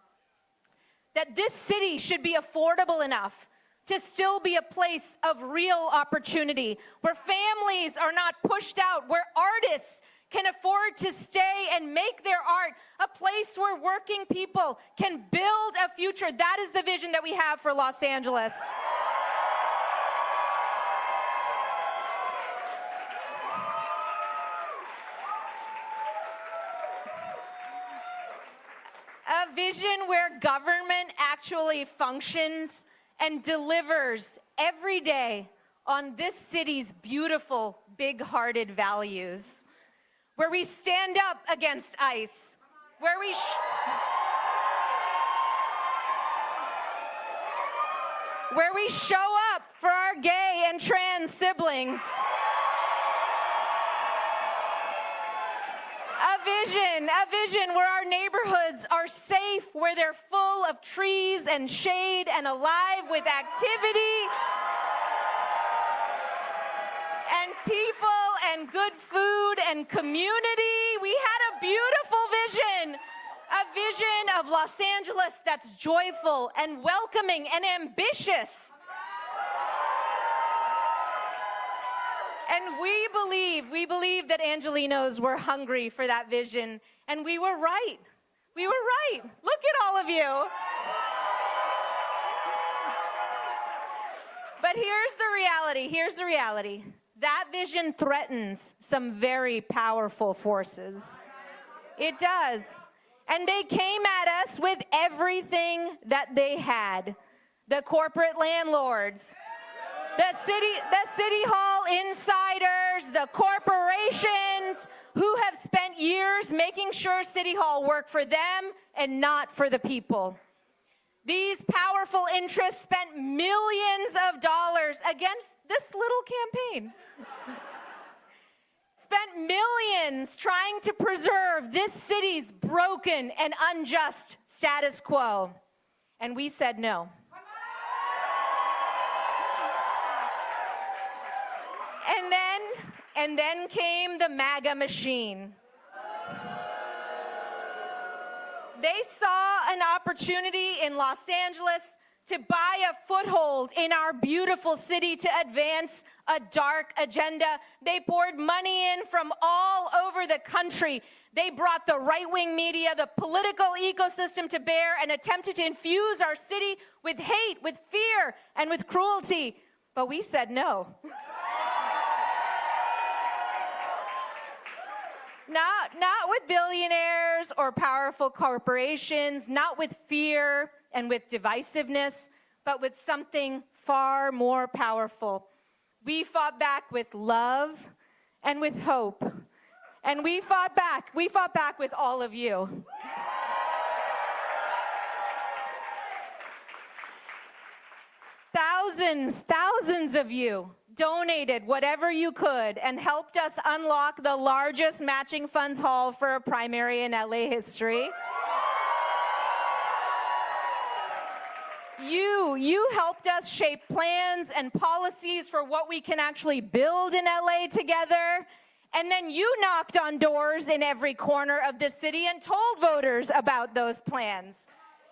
That this city should be affordable enough to still be a place of real opportunity, where families are not pushed out, where artists can afford to stay and make their art, a place where working people can build a future. That is the vision that we have for Los Angeles. A vision where government actually functions and delivers every day on this city's beautiful, big-hearted values, where we stand up against ICE, where we show up for our gay and trans siblings. A vision where our neighborhoods are safe, where they're full of trees and shade and alive with activity and people and good food and community. We had a beautiful vision, a vision of Los Angeles that's joyful and welcoming and ambitious. And we believe that Angelenos were hungry for that vision, and we were right. We were right. Look at all of you. But here's the reality. That vision threatens some very powerful forces. It does. And they came at us with everything that they had. The corporate landlords, the city hall insiders, the corporations who have spent years making sure City Hall worked for them and not for the people. These powerful interests spent millions of dollars against this little campaign. Spent millions trying to preserve this city's broken and unjust status quo. And we said no. And then came the MAGA machine. They saw an opportunity in Los Angeles to buy a foothold in our beautiful city to advance a dark agenda. They poured money in from all over the country. They brought the right-wing media, the political ecosystem to bear, and attempted to infuse our city with hate, with fear, and with cruelty. But we said no. Not with billionaires or powerful corporations, not with fear and with divisiveness, but with something far more powerful. We fought back with love and with hope. And we fought back with all of you. Thousands of you donated whatever you could and helped us unlock the largest matching funds haul for a primary in LA history. You helped us shape plans and policies for what we can actually build in LA together. And then you knocked on doors in every corner of the city and told voters about those plans.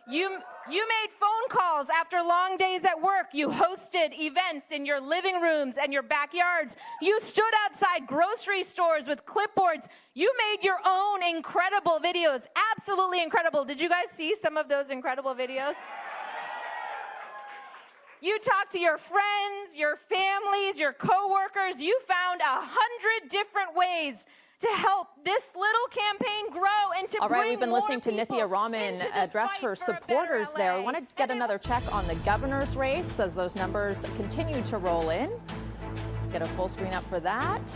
You made phone calls after long days at work. You hosted events in your living rooms and your backyards. You stood outside grocery stores with clipboards. You made your own incredible videos, absolutely incredible. Did you guys see some of those incredible videos? You talked to your friends, your families, your coworkers. You found 100 different ways to help this little campaign grow and to bring more people. All right, we've been listening to Nithya Raman address her supporters there. We want to get another check on the governor's race as those numbers continue to roll in. Let's get a full screen up for that.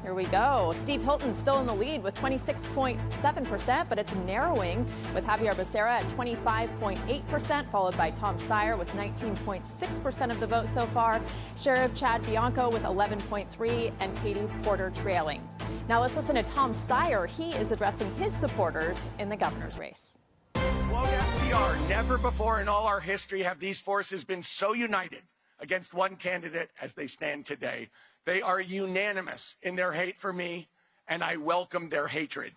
Here we go. Steve Hilton's still in the lead with 26.7%, but it's narrowing with Javier Becerra at 25.8%, followed by Tom Steyer with 19.6% of the vote so far, Sheriff Chad Bianco with 11.3%, and Katie Porter trailing. Now let's listen to Tom Steyer. He is addressing his supporters in the governor's race. Quote FDR, never before in all our history have these forces been so united against one candidate as they stand today. They are unanimous in their hate for me, and I welcome their hatred.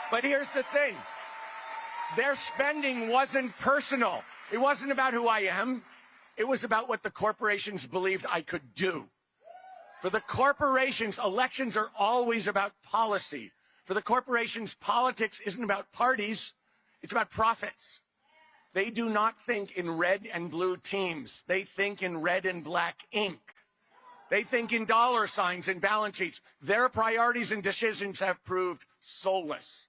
But here's the thing. Their spending wasn't personal. It wasn't about who I am. It was about what the corporations believed I could do. For the corporations, elections are always about policy. For the corporations, politics isn't about parties. It's about profits. They do not think in red and blue teams. They think in red and black ink. They think in dollar signs and balance sheets. Their priorities and decisions have proved soulless.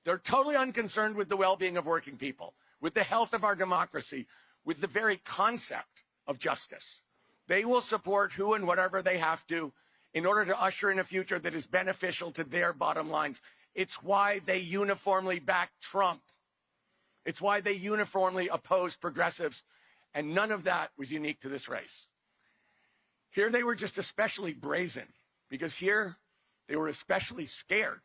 They're totally unconcerned with the well-being of working people, with the health of our democracy, with the very concept of justice. They will support who and whatever they have to in order to usher in a future that is beneficial to their bottom lines. It's why they uniformly back Trump. It's why they uniformly oppose progressives, and none of that was unique to this race. Here they were just especially brazen, because here they were especially scared.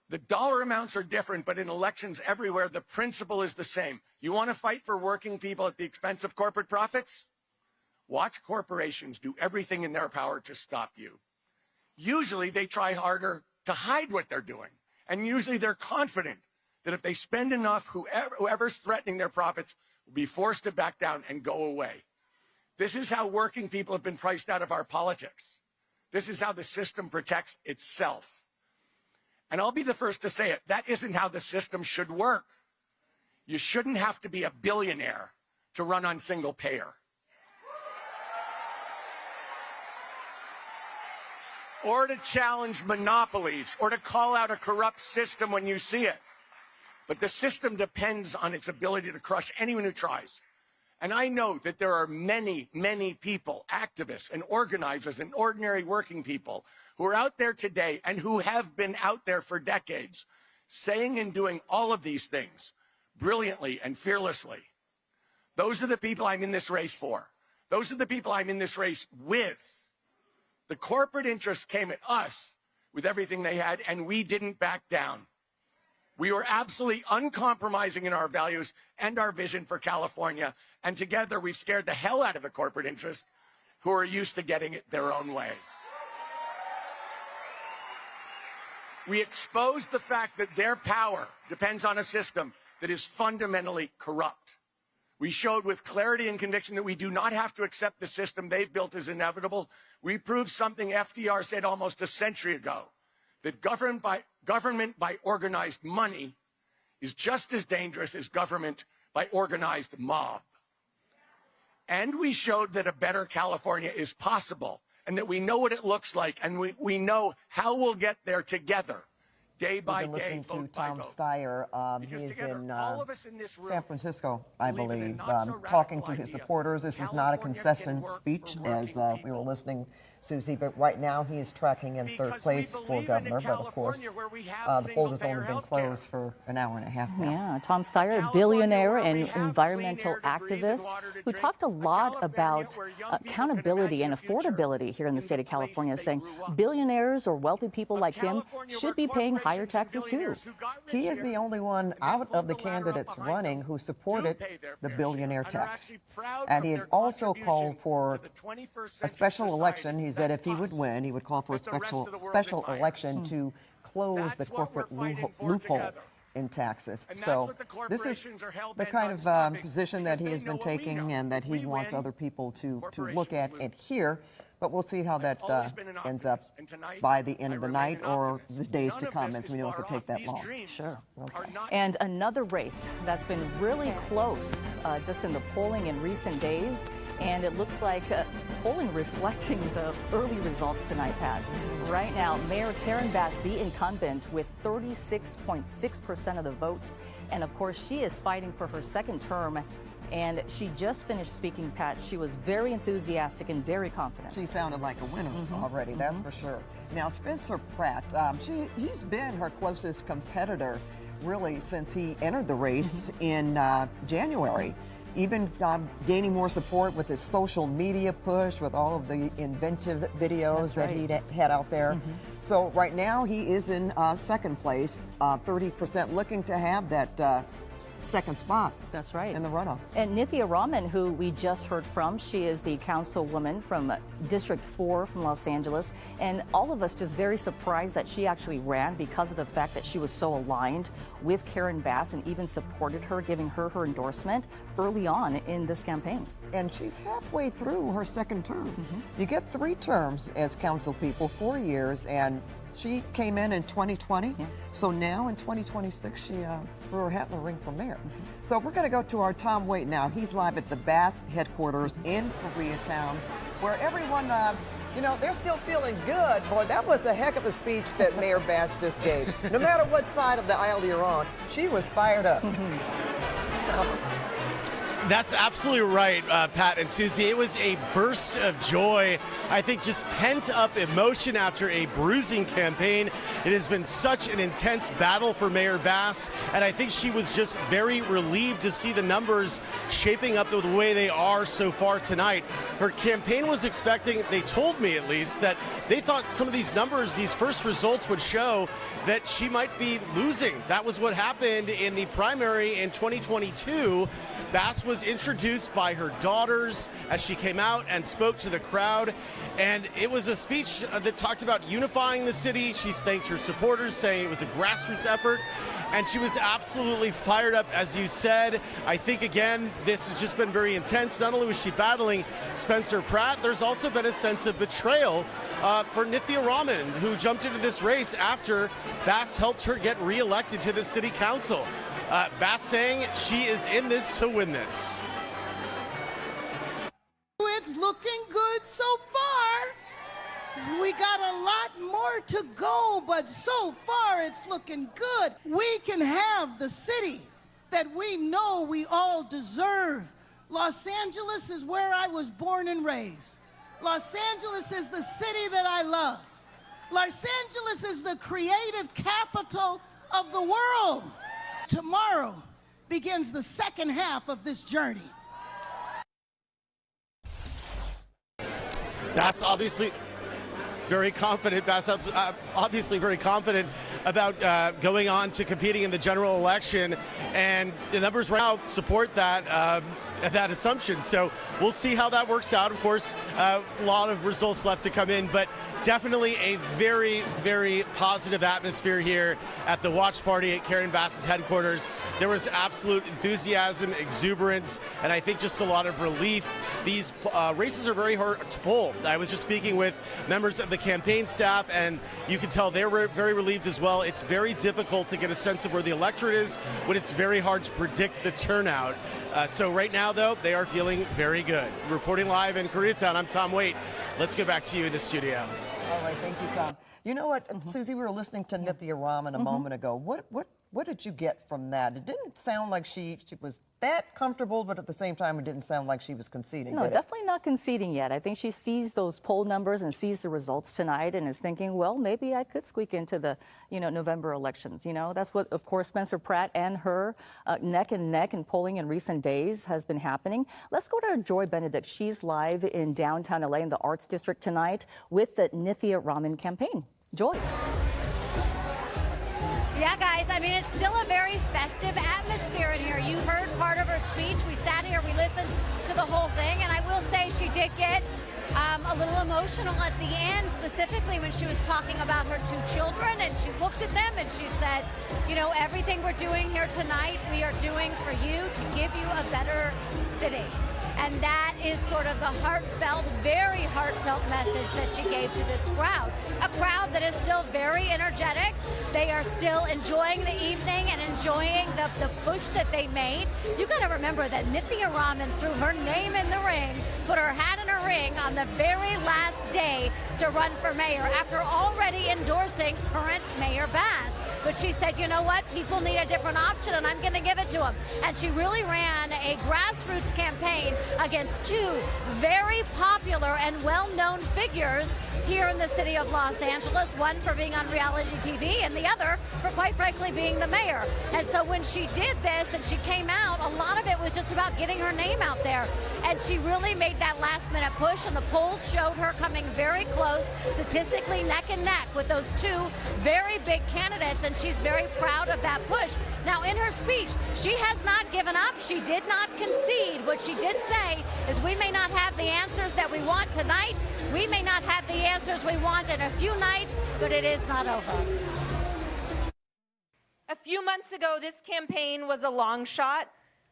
The dollar amounts are different, but in elections everywhere, the principle is the same. You want to fight for working people at the expense of corporate profits? Watch corporations do everything in their power to stop you. Usually they try harder to hide what they're doing, and usually they're confident that if they spend enough, whoever's threatening their profits will be forced to back down and go away. This is how working people have been priced out of our politics. This is how the system protects itself. And I'll be the first to say it, that isn't how the system should work. You shouldn't have to be a billionaire to run on single payer. Or to challenge monopolies, or to call out a corrupt system when you see it. But the system depends on its ability to crush anyone who tries. And I know that there are many, many people, activists and organizers and ordinary working people who are out there today and who have been out there for decades, saying and doing all of these things brilliantly and fearlessly. Those are the people I'm in this race for. Those are the people I'm in this race with. The corporate interests came at us with everything they had, and we didn't back down. We were absolutely uncompromising in our values and our vision for California, and together we've scared the hell out of the corporate interests who are used to getting it their own way. We exposed the fact that their power depends on a system that is fundamentally corrupt. We showed with clarity and conviction that we do not have to accept the system they've built as inevitable. We proved something FDR said almost a century ago, that government by organized money is just as dangerous as government by organized mob. And we showed that a better California is possible, and that we know what it looks like, and we know how we'll get there together, day by day, listening to vote by Tom vote. Steyer. Because He's together, in all of us in this room San Francisco, I believe in a believe, not-so-radical talking to his idea. supporters. This is not a concession speech, as we were listening, Susie, but right now he is tracking in third place for governor. But of course, the polls have only been closed for an hour and a half now. Yeah, Tom Steyer, a billionaire and environmental activist who talked a lot about accountability and affordability here in the state of California, saying billionaires or wealthy people like him should be paying higher taxes too. He is the only one out of the candidates running who supported the billionaire tax. And he had also called for a special election. He said if he would win, he would call for a special election to close the corporate loophole in taxes. So this is the kind of position that he has been taking and that he wants other people to look at and hear. But we'll see how that ends up by the end of the night or the days to come, as we know it could take that long. Sure. And another race that's been really close just in the polling in recent days. And it looks like polling reflecting the early results tonight, Pat. Right now, Mayor Karen Bass, the incumbent, with 36.6% of the vote. And of course, she is fighting for her second term And she just finished speaking, Pat. She was very enthusiastic and very confident. She sounded like a winner already, that's for sure. Now, Spencer Pratt, he's been her closest competitor really since he entered the race in January. Even gaining more support with his social media push, with all of the inventive videos that he had out there. So right now he is in second place, 30%, looking to have that second spot. That's right. In the runoff. And Nithya Raman, who we just heard from, she is the councilwoman from District 4 from Los Angeles. And all of us just very surprised that she actually ran because of the fact that she was so aligned with Karen Bass and even supported her, giving her her endorsement early on in this campaign. And she's halfway through her second term. You get 3 terms as council people, 4 years, and she came in 2020. So now in 2026, she threw her hat in the ring for mayor. So we're going to go to our Tom Waite now. He's live at the Bass headquarters in Koreatown, where everyone, you know, they're still feeling good. Boy, that was a heck of a speech that Mayor Bass just gave. No matter what side of the aisle you're on, she was fired up. That's absolutely right, Pat and Susie. It was a burst of joy. I think just pent-up emotion after a bruising campaign. It has been such an intense battle for Mayor Bass, and I think she was just very relieved to see the numbers shaping up the way they are so far tonight. Her campaign was expecting, they told me at least, that they thought some of these numbers, these first results would show that she might be losing. That was what happened in the primary in 2022. Bass was introduced by her daughters as she came out and spoke to the crowd. And it was a speech that talked about unifying the city. She thanked her supporters, saying it was a grassroots effort. And she was absolutely fired up, as you said. I think, again, this has just been very intense. Not only was she battling Spencer Pratt, there's also been a sense of betrayal for Nithya Raman, who jumped into this race after Bass helped her get reelected to the city council. Bass saying she is in this to win this. It's looking good so far. We got a lot more to go, but so far it's looking good. We can have the city that we know we all deserve. Los Angeles is where I was born and raised. Los Angeles is the city that I love. Los Angeles is the creative capital of the world. Tomorrow begins the second half of this journey. That's obviously very confident. Bass obviously very confident about going on to competing in the general election, and the numbers right now support that assumption. So we'll see how that works out. Of course, a lot of results left to come in, but definitely a very, very positive atmosphere here at the watch party at Karen Bass's headquarters. There was absolute enthusiasm, exuberance, and I think just a lot of relief. These races are very hard to pull. I was just speaking with members of the campaign staff, and you can tell they were very relieved as well. It's very difficult to get a sense of where the electorate is when it's very hard to predict the turnout. So right now, though, they are feeling very good. Reporting live in Koreatown, I'm Tom Waite. Let's go back to you in the studio. All right, thank you, Tom. You know what, Susie, we were listening to Nithya Raman a moment ago. What did you get from that? It didn't sound like she was that comfortable, but at the same time, it didn't sound like she was conceding. No, definitely not conceding yet. I think she sees those poll numbers and sees the results tonight and is thinking, well, maybe I could squeak into the, November elections. That's what, of course, Spencer Pratt and her neck and neck in polling in recent days has been happening. Let's go to Joy Benedict. She's live in downtown LA in the Arts District tonight with the Nithya Raman campaign. Joy. Yeah, guys, I mean, it's still a very festive atmosphere in here. You heard part of her speech. We sat here, we listened to the whole thing, and I will say she did get a little emotional at the end, specifically when she was talking about her 2 children, and she looked at them and she said, everything we're doing here tonight, we are doing for you to give you a better city. And that is sort of the heartfelt, very heartfelt message that she gave to this crowd. A crowd that is still very energetic. They are still enjoying the evening and enjoying the push that they made. You got to remember that Nithya Raman threw her name in the ring, put her hat in a ring on the very last day to run for mayor after already endorsing current Mayor Bass. but she said, you know what, people need a different option and I'm going to give it to them. And she really ran a grassroots campaign against two very popular and well-known figures here in the city of Los Angeles, one for being on reality TV and the other for, quite frankly, being the mayor. And so when she did this and she came out, a lot of it was just about getting her name out there. And she really made that last-minute push, and the polls showed her coming very close, statistically neck and neck with those two very big candidates, and she's very proud of that push. Now, in her speech, she has not given up. She did not concede. What she did say is, we may not have the answers that we want tonight. We may not have the answers we want in a few nights, but it is not over. A few months ago, this campaign was a long shot.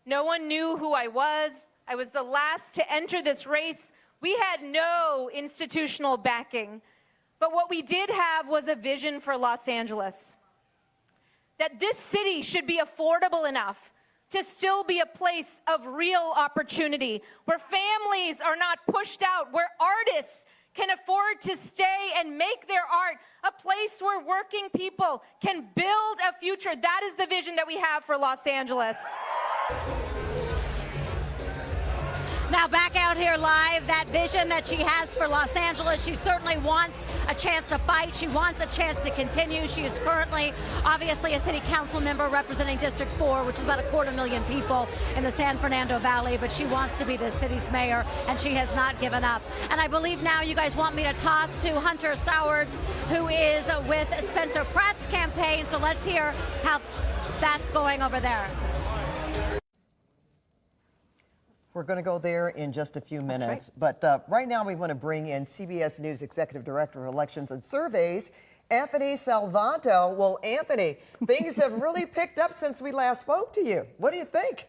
No one knew who I was. I was the last to enter this race. We had no institutional backing. But what we did have was a vision for Los Angeles. That this city should be affordable enough to still be a place of real opportunity, where families are not pushed out, where artists can afford to stay and make their art, a place where working people can build a future. That is the vision that we have for Los Angeles. Now back out here live, that vision that she has for Los Angeles, she certainly wants a chance to fight. She wants a chance to continue. She is currently, obviously, a city council member representing District 4, which is about 250,000 people in the San Fernando Valley, but she wants to be the city's mayor, and she has not given up. And I believe now you guys want me to toss to Hunter Sowards, who is with Spencer Pratt's campaign. So let's hear how that's going over there. We're going to go there in just a few minutes. Right. But right now we want to bring in CBS News Executive Director of Elections and Surveys, Anthony Salvanto. Well, Anthony, things have really picked up since we last spoke to you. What do you think?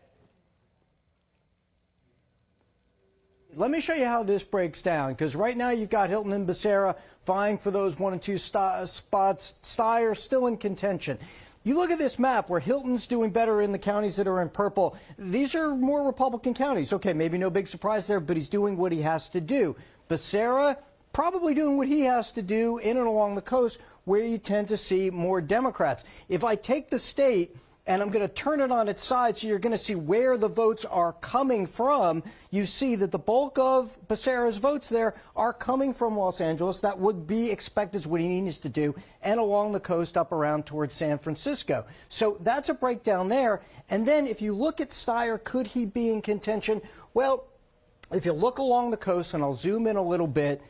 Let me show you how this breaks down, because right now you've got Hilton and Becerra vying for those 1 and 2 spots. Steyer still in contention. You look at this map where Hilton's doing better in the counties that are in purple. These are more Republican counties. Okay, maybe no big surprise there, but he's doing what he has to do. Becerra probably doing what he has to do in and along the coast where you tend to see more Democrats. If I take the state and I'm going to turn it on its side so you're going to see where the votes are coming from, you see that the bulk of Becerra's votes there are coming from Los Angeles. That would be expected, is what he needs to do, and along the coast up around towards San Francisco. So that's a breakdown there. And then if you look at Steyer, could he be in contention? Well, if you look along the coast, and I'll zoom in a little bit,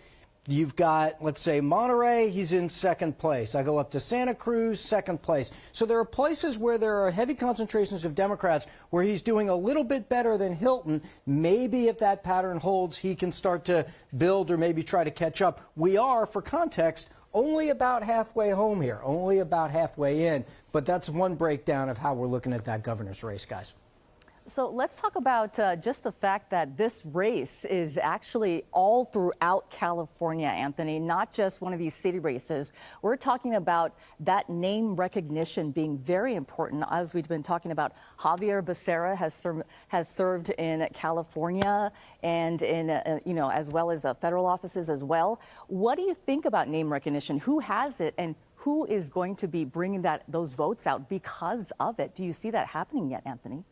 you've got, let's say, Monterey, he's in second place. I go up to Santa Cruz, second place. So there are places where there are heavy concentrations of Democrats where he's doing a little bit better than Hilton. Maybe if that pattern holds, he can start to build or maybe try to catch up. We are, for context, only about halfway home here, only about halfway in. But that's one breakdown of how we're looking at that governor's race, guys. So let's talk about just the fact that this race is actually all throughout California, Anthony, not just one of these city races. We're talking about that name recognition being very important. As we've been talking about, Javier Becerra has served in California and in, as well as federal offices as well. What do you think about name recognition? Who has it, and who is going to be bringing those votes out because of it? Do you see that happening yet, Anthony?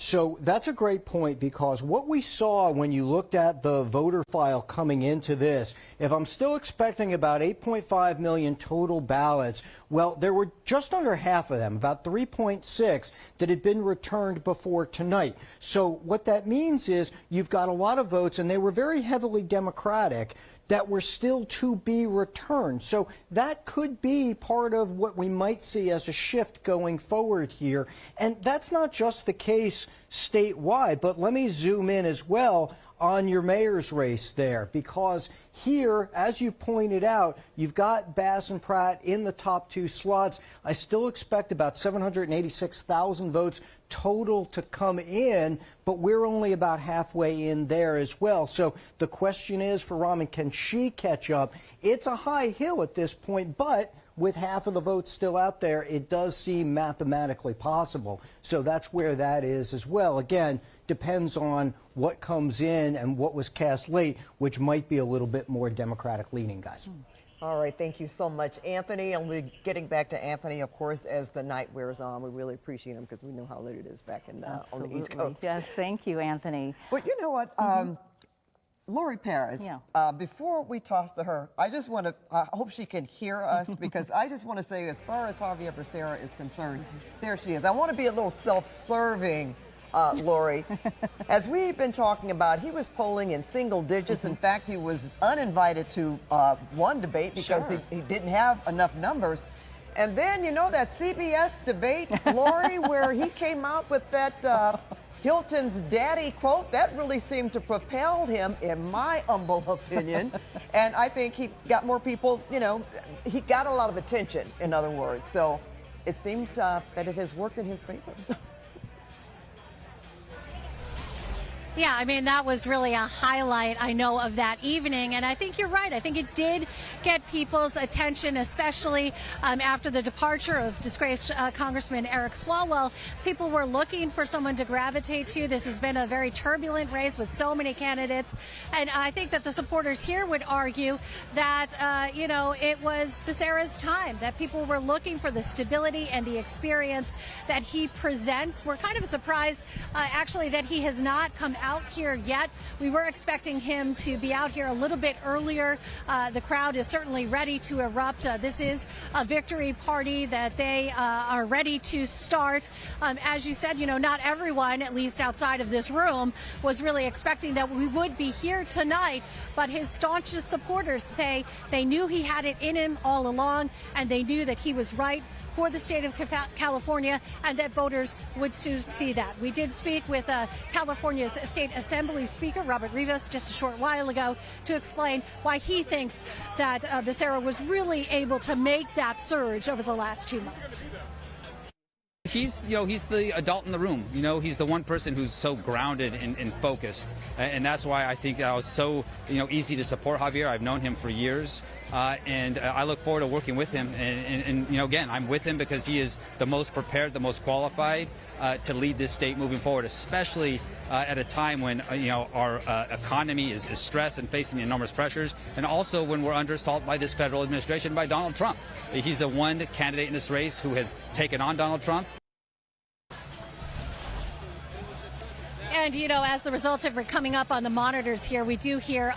So that's a great point, because what we saw when you looked at the voter file coming into this, if I'm still expecting about 8.5 million total ballots, well, there were just under half of them, about 3.6, that had been returned before tonight. So what that means is you've got a lot of votes, and they were very heavily Democratic, that were still to be returned. So that could be part of what we might see as a shift going forward here. And that's not just the case statewide, but let me zoom in as well on your mayor's race there, because here, as you pointed out, you've got Bass and Pratt in the top 2 slots. I still expect about 786,000 votes total to come in, but we're only about halfway in there as well. So the question is for Raman, can she catch up? It's a high hill at this point, but with half of the votes still out there, it does seem mathematically possible. So that's where that is as well. Again, depends on what comes in and what was cast late, which might be a little bit more Democratic leaning, guys. All right, thank you so much, Anthony. And we're getting back to Anthony, of course, as the night wears on. We really appreciate him because we know how late it is back in on the East Coast. Yes, thank you, Anthony. But you know what? Lori Perez, before we toss to her, I just want to, I hope she can hear us because I just want to say, as far as Javier Becerra is concerned, there she is. I want to be a little self-serving, Lori. As we've been talking about, he was polling in single digits. In fact, he was uninvited to one debate because he didn't have enough numbers. And then, you know, that CBS debate, Lori, where he came out with that Hilton's daddy quote, that really seemed to propel him, in my humble opinion. And I think he got more people, you know, he got a lot of attention, in other words. So it seems that it has worked in his favor. Yeah, I mean, that was really a highlight, I know, of that evening. And I think you're right. I think it did get people's attention, especially after the departure of disgraced Congressman Eric Swalwell. People were looking for someone to gravitate to. This has been a very turbulent race with so many candidates. And I think that the supporters here would argue that, you know, it was Becerra's time, that people were looking for the stability and the experience that he presents. We're kind of surprised, actually, that he has not come out here yet. We were expecting him to be out here a little bit earlier. The crowd is certainly ready to erupt. This is a victory party that they are ready to start. As you said, you know, not everyone, at least outside of this room, was really expecting that we would be here tonight, but his staunchest supporters say they knew he had it in him all along, and they knew that he was right for the state of California, and that voters would soon see that. We did speak with California's State Assembly Speaker, Robert Rivas, just a short while ago to explain why he thinks that Becerra was really able to make that surge over the last 2 months. He's the adult in the room. You know, he's the one person who's so grounded and focused, and that's why I think that was so, easy to support Javier. I've known him for years, and I look forward to working with him. And again, I'm with him because he is the most prepared, the most qualified to lead this state moving forward, especially at a time when our economy is stressed and facing enormous pressures, and also when we're under assault by this federal administration, by Donald Trump. He's the one candidate in this race who has taken on Donald Trump. And, as the results are coming up on the monitors here, we do hear,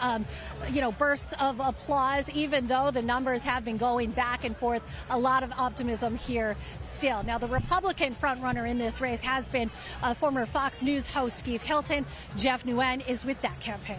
bursts of applause, even though the numbers have been going back and forth. A lot of optimism here still. Now, the Republican frontrunner in this race has been former Fox News host Steve Hilton. Jeff Nguyen is with that campaign.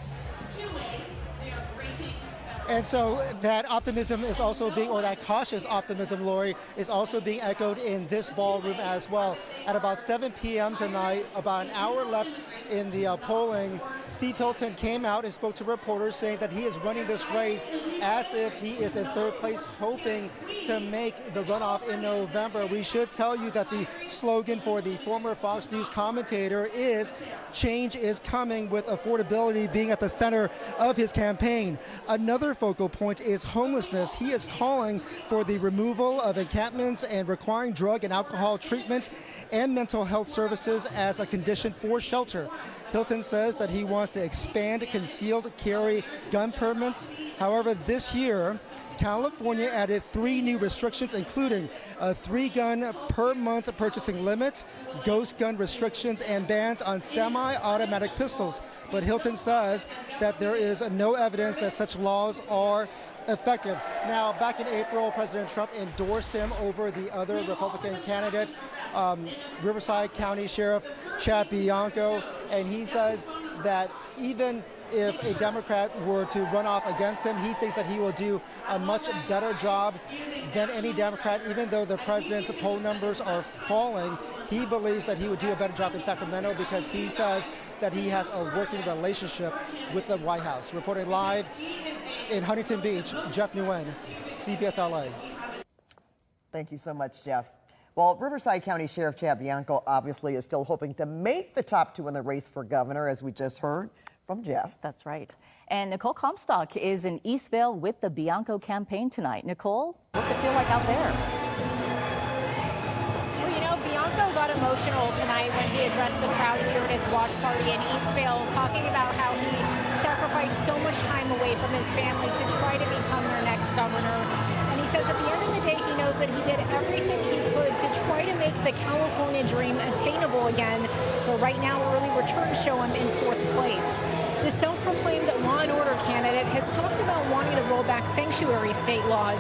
And so that optimism is also being, or that cautious optimism, Lori, is also being echoed in this ballroom as well. At about 7 p.m. tonight, about an hour left in the polling, Steve Hilton came out and spoke to reporters saying that he is running this race as if he is in third place, hoping to make the runoff in November. We should tell you that the slogan for the former Fox News commentator is "Change is coming," with affordability being at the center of his campaign. Another focal point is homelessness. He is calling for the removal of encampments and requiring drug and alcohol treatment and mental health services as a condition for shelter. Hilton says that he wants to expand concealed carry gun permits. However, this year, California added 3 new restrictions, including a 3-gun per month purchasing limit, ghost gun restrictions, and bans on semi-automatic pistols. But Hilton says that there is no evidence that such laws are effective. Now, back in April, President Trump endorsed him over the other Republican candidate, Riverside County Sheriff Chad Bianco, and he says that even if a Democrat were to run off against him, he thinks that he will do a much better job than any Democrat. Even though the president's poll numbers are falling, he believes that he would do a better job in Sacramento because he says that he has a working relationship with the White House. Reporting live in Huntington Beach, Jeff Nguyen, CBS LA. Thank you so much, Jeff. Well, Riverside County Sheriff Chad Bianco obviously is still hoping to make the top 2 in the race for governor, as we just heard from Jeff. That's right. And Nicole Comstock is in Eastvale with the Bianco campaign tonight. Nicole, what's it feel like out there? Well, Bianco got emotional tonight when he addressed the crowd here at his watch party in Eastvale, talking about how he sacrificed so much time away from his family to try to become their next governor. And he says at the end of the day, he knows that he did everything he could to try to make the California dream attainable again. But right now, early returns show him in 4th place. The self-proclaimed law and order candidate has talked about wanting to roll back sanctuary state laws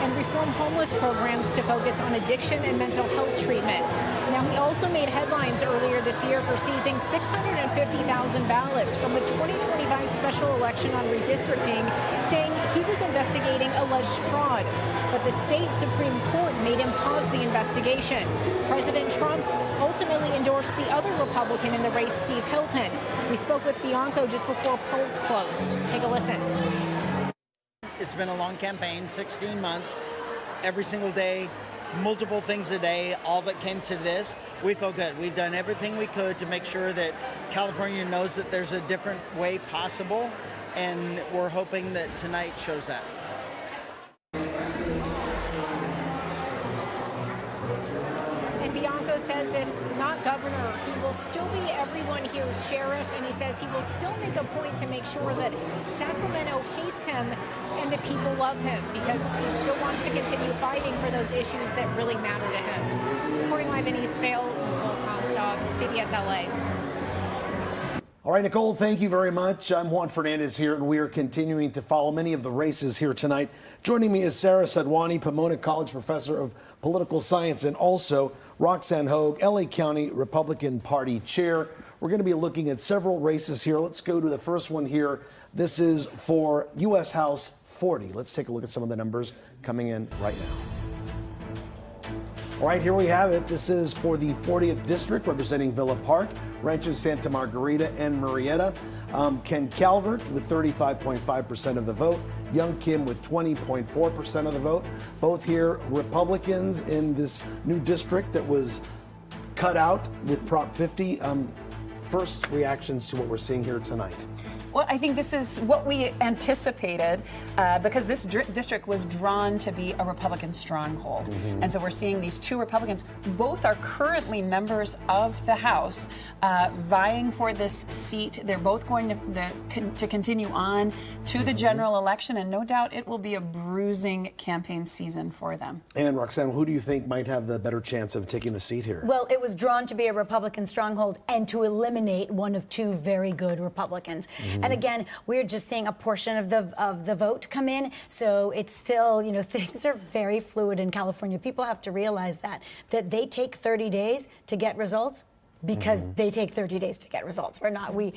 and reform homeless programs to focus on addiction and mental health treatment. Now, he also made headlines earlier this year for seizing 650,000 ballots from the 2025 special election on redistricting, saying he was investigating alleged fraud. But the state Supreme Court made him pause the investigation. President Trump ultimately endorsed the other Republican in the race, Steve Hilton. We spoke with Bianco just before polls closed. Take a listen. It's been a long campaign, 16 months, every single day, multiple things a day, all that came to this. We feel good. We've done everything we could to make sure that California knows that there's a different way possible, and we're hoping that tonight shows that. And Bianco says if not governor, he will still be everyone here's sheriff, and he says he will still make a point to make sure that Sacramento hates him and the people love him, because he still wants to continue fighting for those issues that really matter to him. Reporting live in Eastvale, Nicole Comstock, CBS LA. All right, Nicole, thank you very much. I'm Juan Fernandez here, and we are continuing to follow many of the races here tonight. Joining me is Sarah Sadwani, Pomona College professor of political science, and also Roxanne Hogue, LA County Republican Party chair. We're going to be looking at several races here. Let's go to the first one here. This is for U.S. House 40. Let's take a look at some of the numbers coming in right now. All right, here we have it. This is for the 40th district, representing Villa Park, Rancho Santa Margarita, and Murrieta. Ken Calvert with 35.5% of the vote. Young Kim with 20.4% of the vote. Both here Republicans in this new district that was cut out with Prop 50. First reactions to what we're seeing here tonight. Well, I think this is what we anticipated because this district was drawn to be a Republican stronghold. Mm-hmm. And so we're seeing these two Republicans, both are currently members of the House, vying for this seat. They're both going to continue on to the general election, and no doubt it will be a bruising campaign season for them. And Roxanne, who do you think might have the better chance of taking the seat here? Well, it was drawn to be a Republican stronghold and to eliminate one of two very good Republicans. Mm-hmm. And again, we're just seeing a portion of the vote come in, so it's still, you know, things are very fluid in California. People have to realize that they take 30 days to get results because they take 30 days to get results. We're not. We'll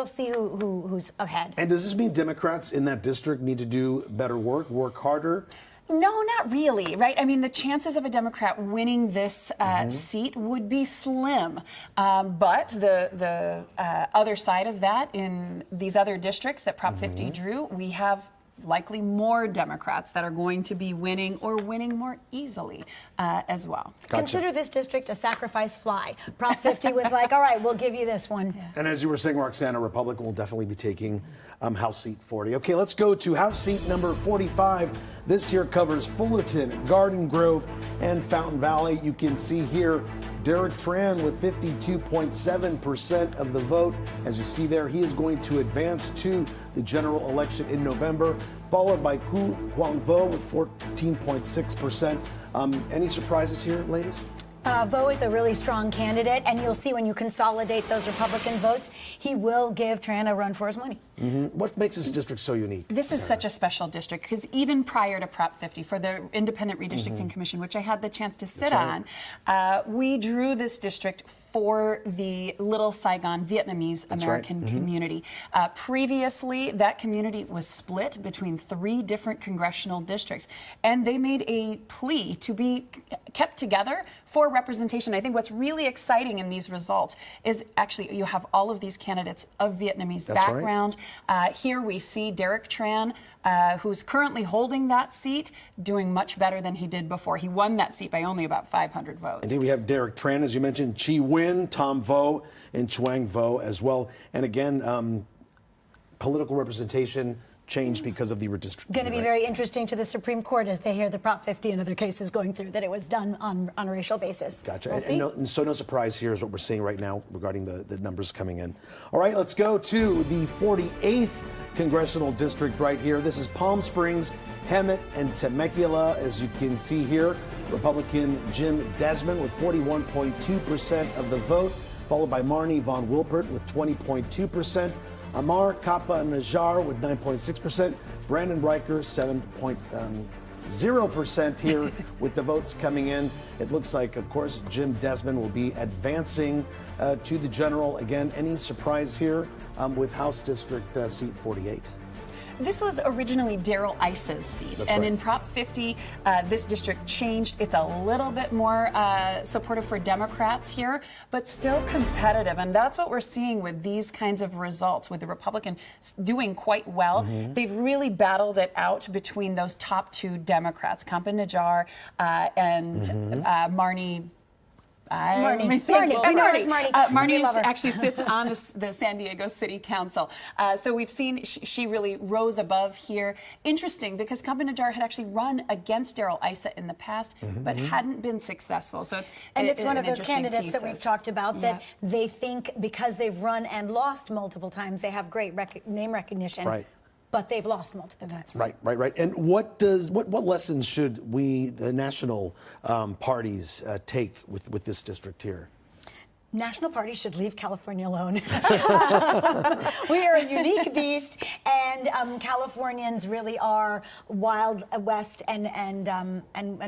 see who's ahead. And does this mean Democrats in that district need to do better work harder? No, not really, right? I mean, the chances of a Democrat winning this seat would be slim. But the other side of that, in these other districts that Prop 50 drew, we have likely more Democrats that are going to be winning or winning more easily as well. Gotcha. Consider this district a sacrifice fly. Prop 50 was like, all right, we'll give you this one. Yeah. And as you were saying, Roxanne, a Republican will definitely be taking House seat 40. Okay, let's go to House seat number 45. This here covers Fullerton, Garden Grove, and Fountain Valley. You can see here Derek Tran with 52.7% of the vote. As you see there, he is going to advance to the general election in November, followed by Ku Huang Vo with 14.6%. Any surprises here, ladies? Vo is a really strong candidate, and you'll see when you consolidate those Republican votes, he will give Tran a run for his money. What makes this district so unique? This is such a special district because even prior to Prop 50, for the Independent Redistricting Commission, which I had the chance to sit on, we drew this district for the Little Saigon Vietnamese American community. Previously, that community was split between 3 different congressional districts, and they made a plea to be kept together for representation. I think what's really exciting in these results is actually you have all of these candidates of Vietnamese background. Here we see Derek Tran, who's currently holding that seat, doing much better than he did before. He won that seat by only about 500 votes. Indeed, we have Derek Tran, as you mentioned, Chi Nguyen, Tom Vo, and Chuang Vo as well. And again, political representation changed because of the redistricting. Going to be very interesting to the Supreme Court as they hear the Prop 50 and other cases going through that it was done on a racial basis. Gotcha. We'll And so no surprise here is what we're seeing right now regarding the numbers coming in. All right, let's go to the 48th Congressional District right here. This is Palm Springs, Hemet, and Temecula. As you can see here, Republican Jim Desmond with 41.2% of the vote, followed by Marnie Von Wilpert with 20.2%. Amar Kappa Najar with 9.6%. Brandon Riker, 7.0% here with the votes coming in. It looks like, of course, Jim Desmond will be advancing to the general. Again, any surprise here with House District Seat 48? This was originally Darrell Issa's seat, That's and right. in Prop 50, this district changed. It's a little bit more supportive for Democrats here, but still competitive, and that's what we're seeing with these kinds of results, with the Republican doing quite well. Mm-hmm. They've really battled it out between those top two Democrats, Kampa Najar and Marnie. Marnie. Marnie. We love her. Actually sits on the San Diego City Council. So we've seen she really rose above here. Interesting, because Kampa Najar had actually run against Darrell Issa in the past, but hadn't been successful. So it's it's one of those interesting candidates that we've pieces. talked about that they think because they've run and lost multiple times, they have great name recognition. Right. But they've lost multiple times. Right. And what lessons should we, the national parties, take with this district here? National parties should leave California alone. We are a unique beast, and Californians really are Wild West, and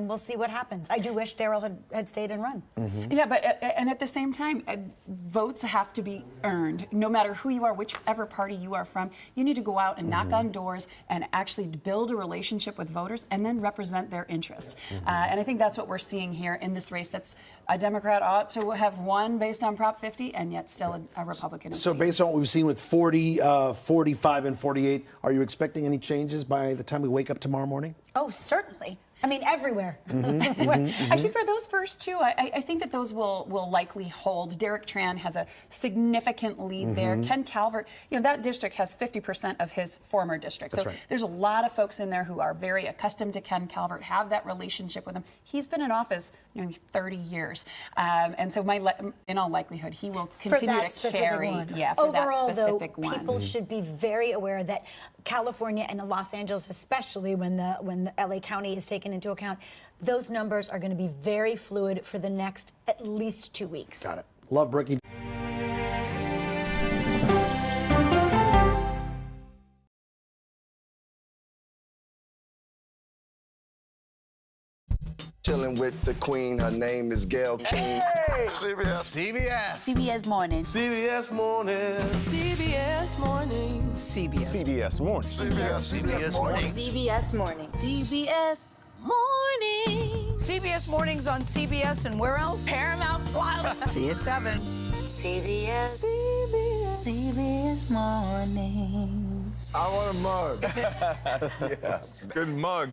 we'll see what happens. I do wish Darrell had stayed and run. Yeah, but and at the same time, votes have to be earned. No matter who you are, whichever party you are from, you need to go out and knock on doors and actually build a relationship with voters and then represent their interests. And I think that's what we're seeing here in this race. That's a Democrat ought to have won based on Prop 50, and yet still a Republican. So based on what we've seen with 40, 45, and 48, are you expecting any changes by the time we wake up tomorrow morning? Oh, certainly. I mean, everywhere. Actually, for those first two, I think that those will likely hold. Derek Tran has a significant lead there. Ken Calvert, that district has 50% of his former district. That's so right. There's a lot of folks in there who are very accustomed to Ken Calvert, have that relationship with him. He's been in office nearly 30 years. And so in all likelihood, he will continue to carry. Yeah, for Overall, that specific though, one. people should be very aware that California and Los Angeles, especially when the LA County is taken into account, those numbers are going to be very fluid for the next at least 2 weeks. Got it. Love breaking. Chilling with the queen, her name is Gail King. Hey! CBS Morning. CBS Morning. CBS Morning. CBS Morning. CBS Morning. CBS Morning. CBS Morning. CBS Mornings on CBS and where else? Paramount Plus. See you at 7. CBS. CBS Mornings. I want a mug. Yeah, good mug.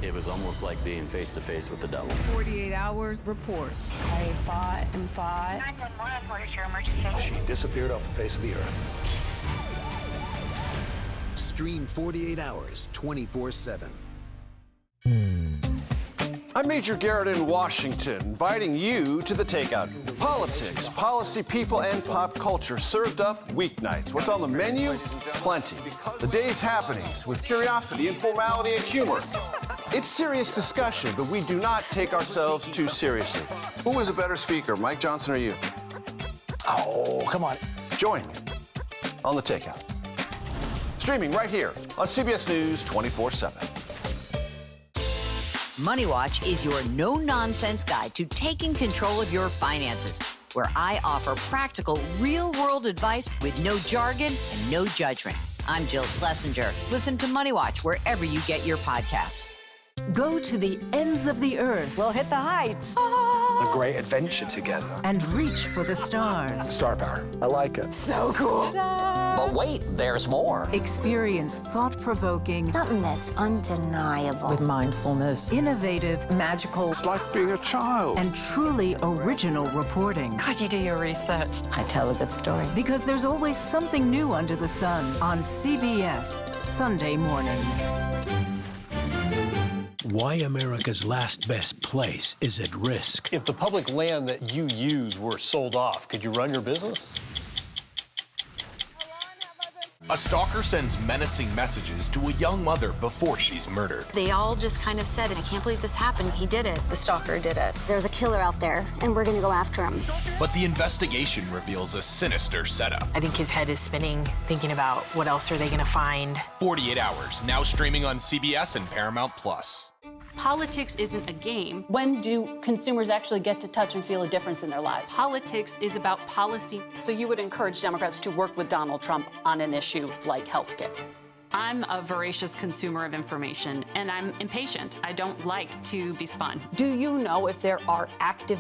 It was almost like being face to face with the devil. 48 hours reports. I fought and fought. 911, what is your emergency? She disappeared off the face of the earth. Stream 48 hours, 24/7. I'm Major Garrett in Washington, inviting you to The Takeout. Politics, policy, people, and pop culture served up weeknights. What's on the menu? Plenty. The day's happenings with curiosity, informality, and humor. It's serious discussion, but we do not take ourselves too seriously. Who is a better speaker, Mike Johnson or you? Oh, come on. Join me on The Takeout. Streaming right here on CBS News 24/7. Money Watch is your no-nonsense guide to taking control of your finances, where I offer practical, real-world advice with no jargon and no judgment. I'm Jill Schlesinger. Listen to Money Watch wherever you get your podcasts. Go to the ends of the earth. We'll hit the heights. a great adventure together. And reach for the stars. Star power. I like it. So cool. But wait, there's more. Experience thought-provoking. Something that's undeniable. With mindfulness. Innovative. Magical. It's like being a child. And truly original reporting. God, you do your research. I tell a good story. Because there's always something new under the sun on CBS Sunday morning. Why America's last best place is at risk. If the public land that you use were sold off, could you run your business? A stalker sends menacing messages to a young mother before she's murdered. They all just kind of said, I can't believe this happened. He did it. The stalker did it. There's a killer out there, and we're gonna go after him. But the investigation reveals a sinister setup. I think his head is spinning, thinking about what else are they gonna find. 48 Hours, now streaming on CBS and Paramount+. Politics isn't a game. When do consumers actually get to touch and feel a difference in their lives? Politics is about policy. So you would encourage Democrats to work with Donald Trump on an issue like healthcare? I'm a voracious consumer of information, and I'm impatient. I don't like to be spun. Do you know if there are active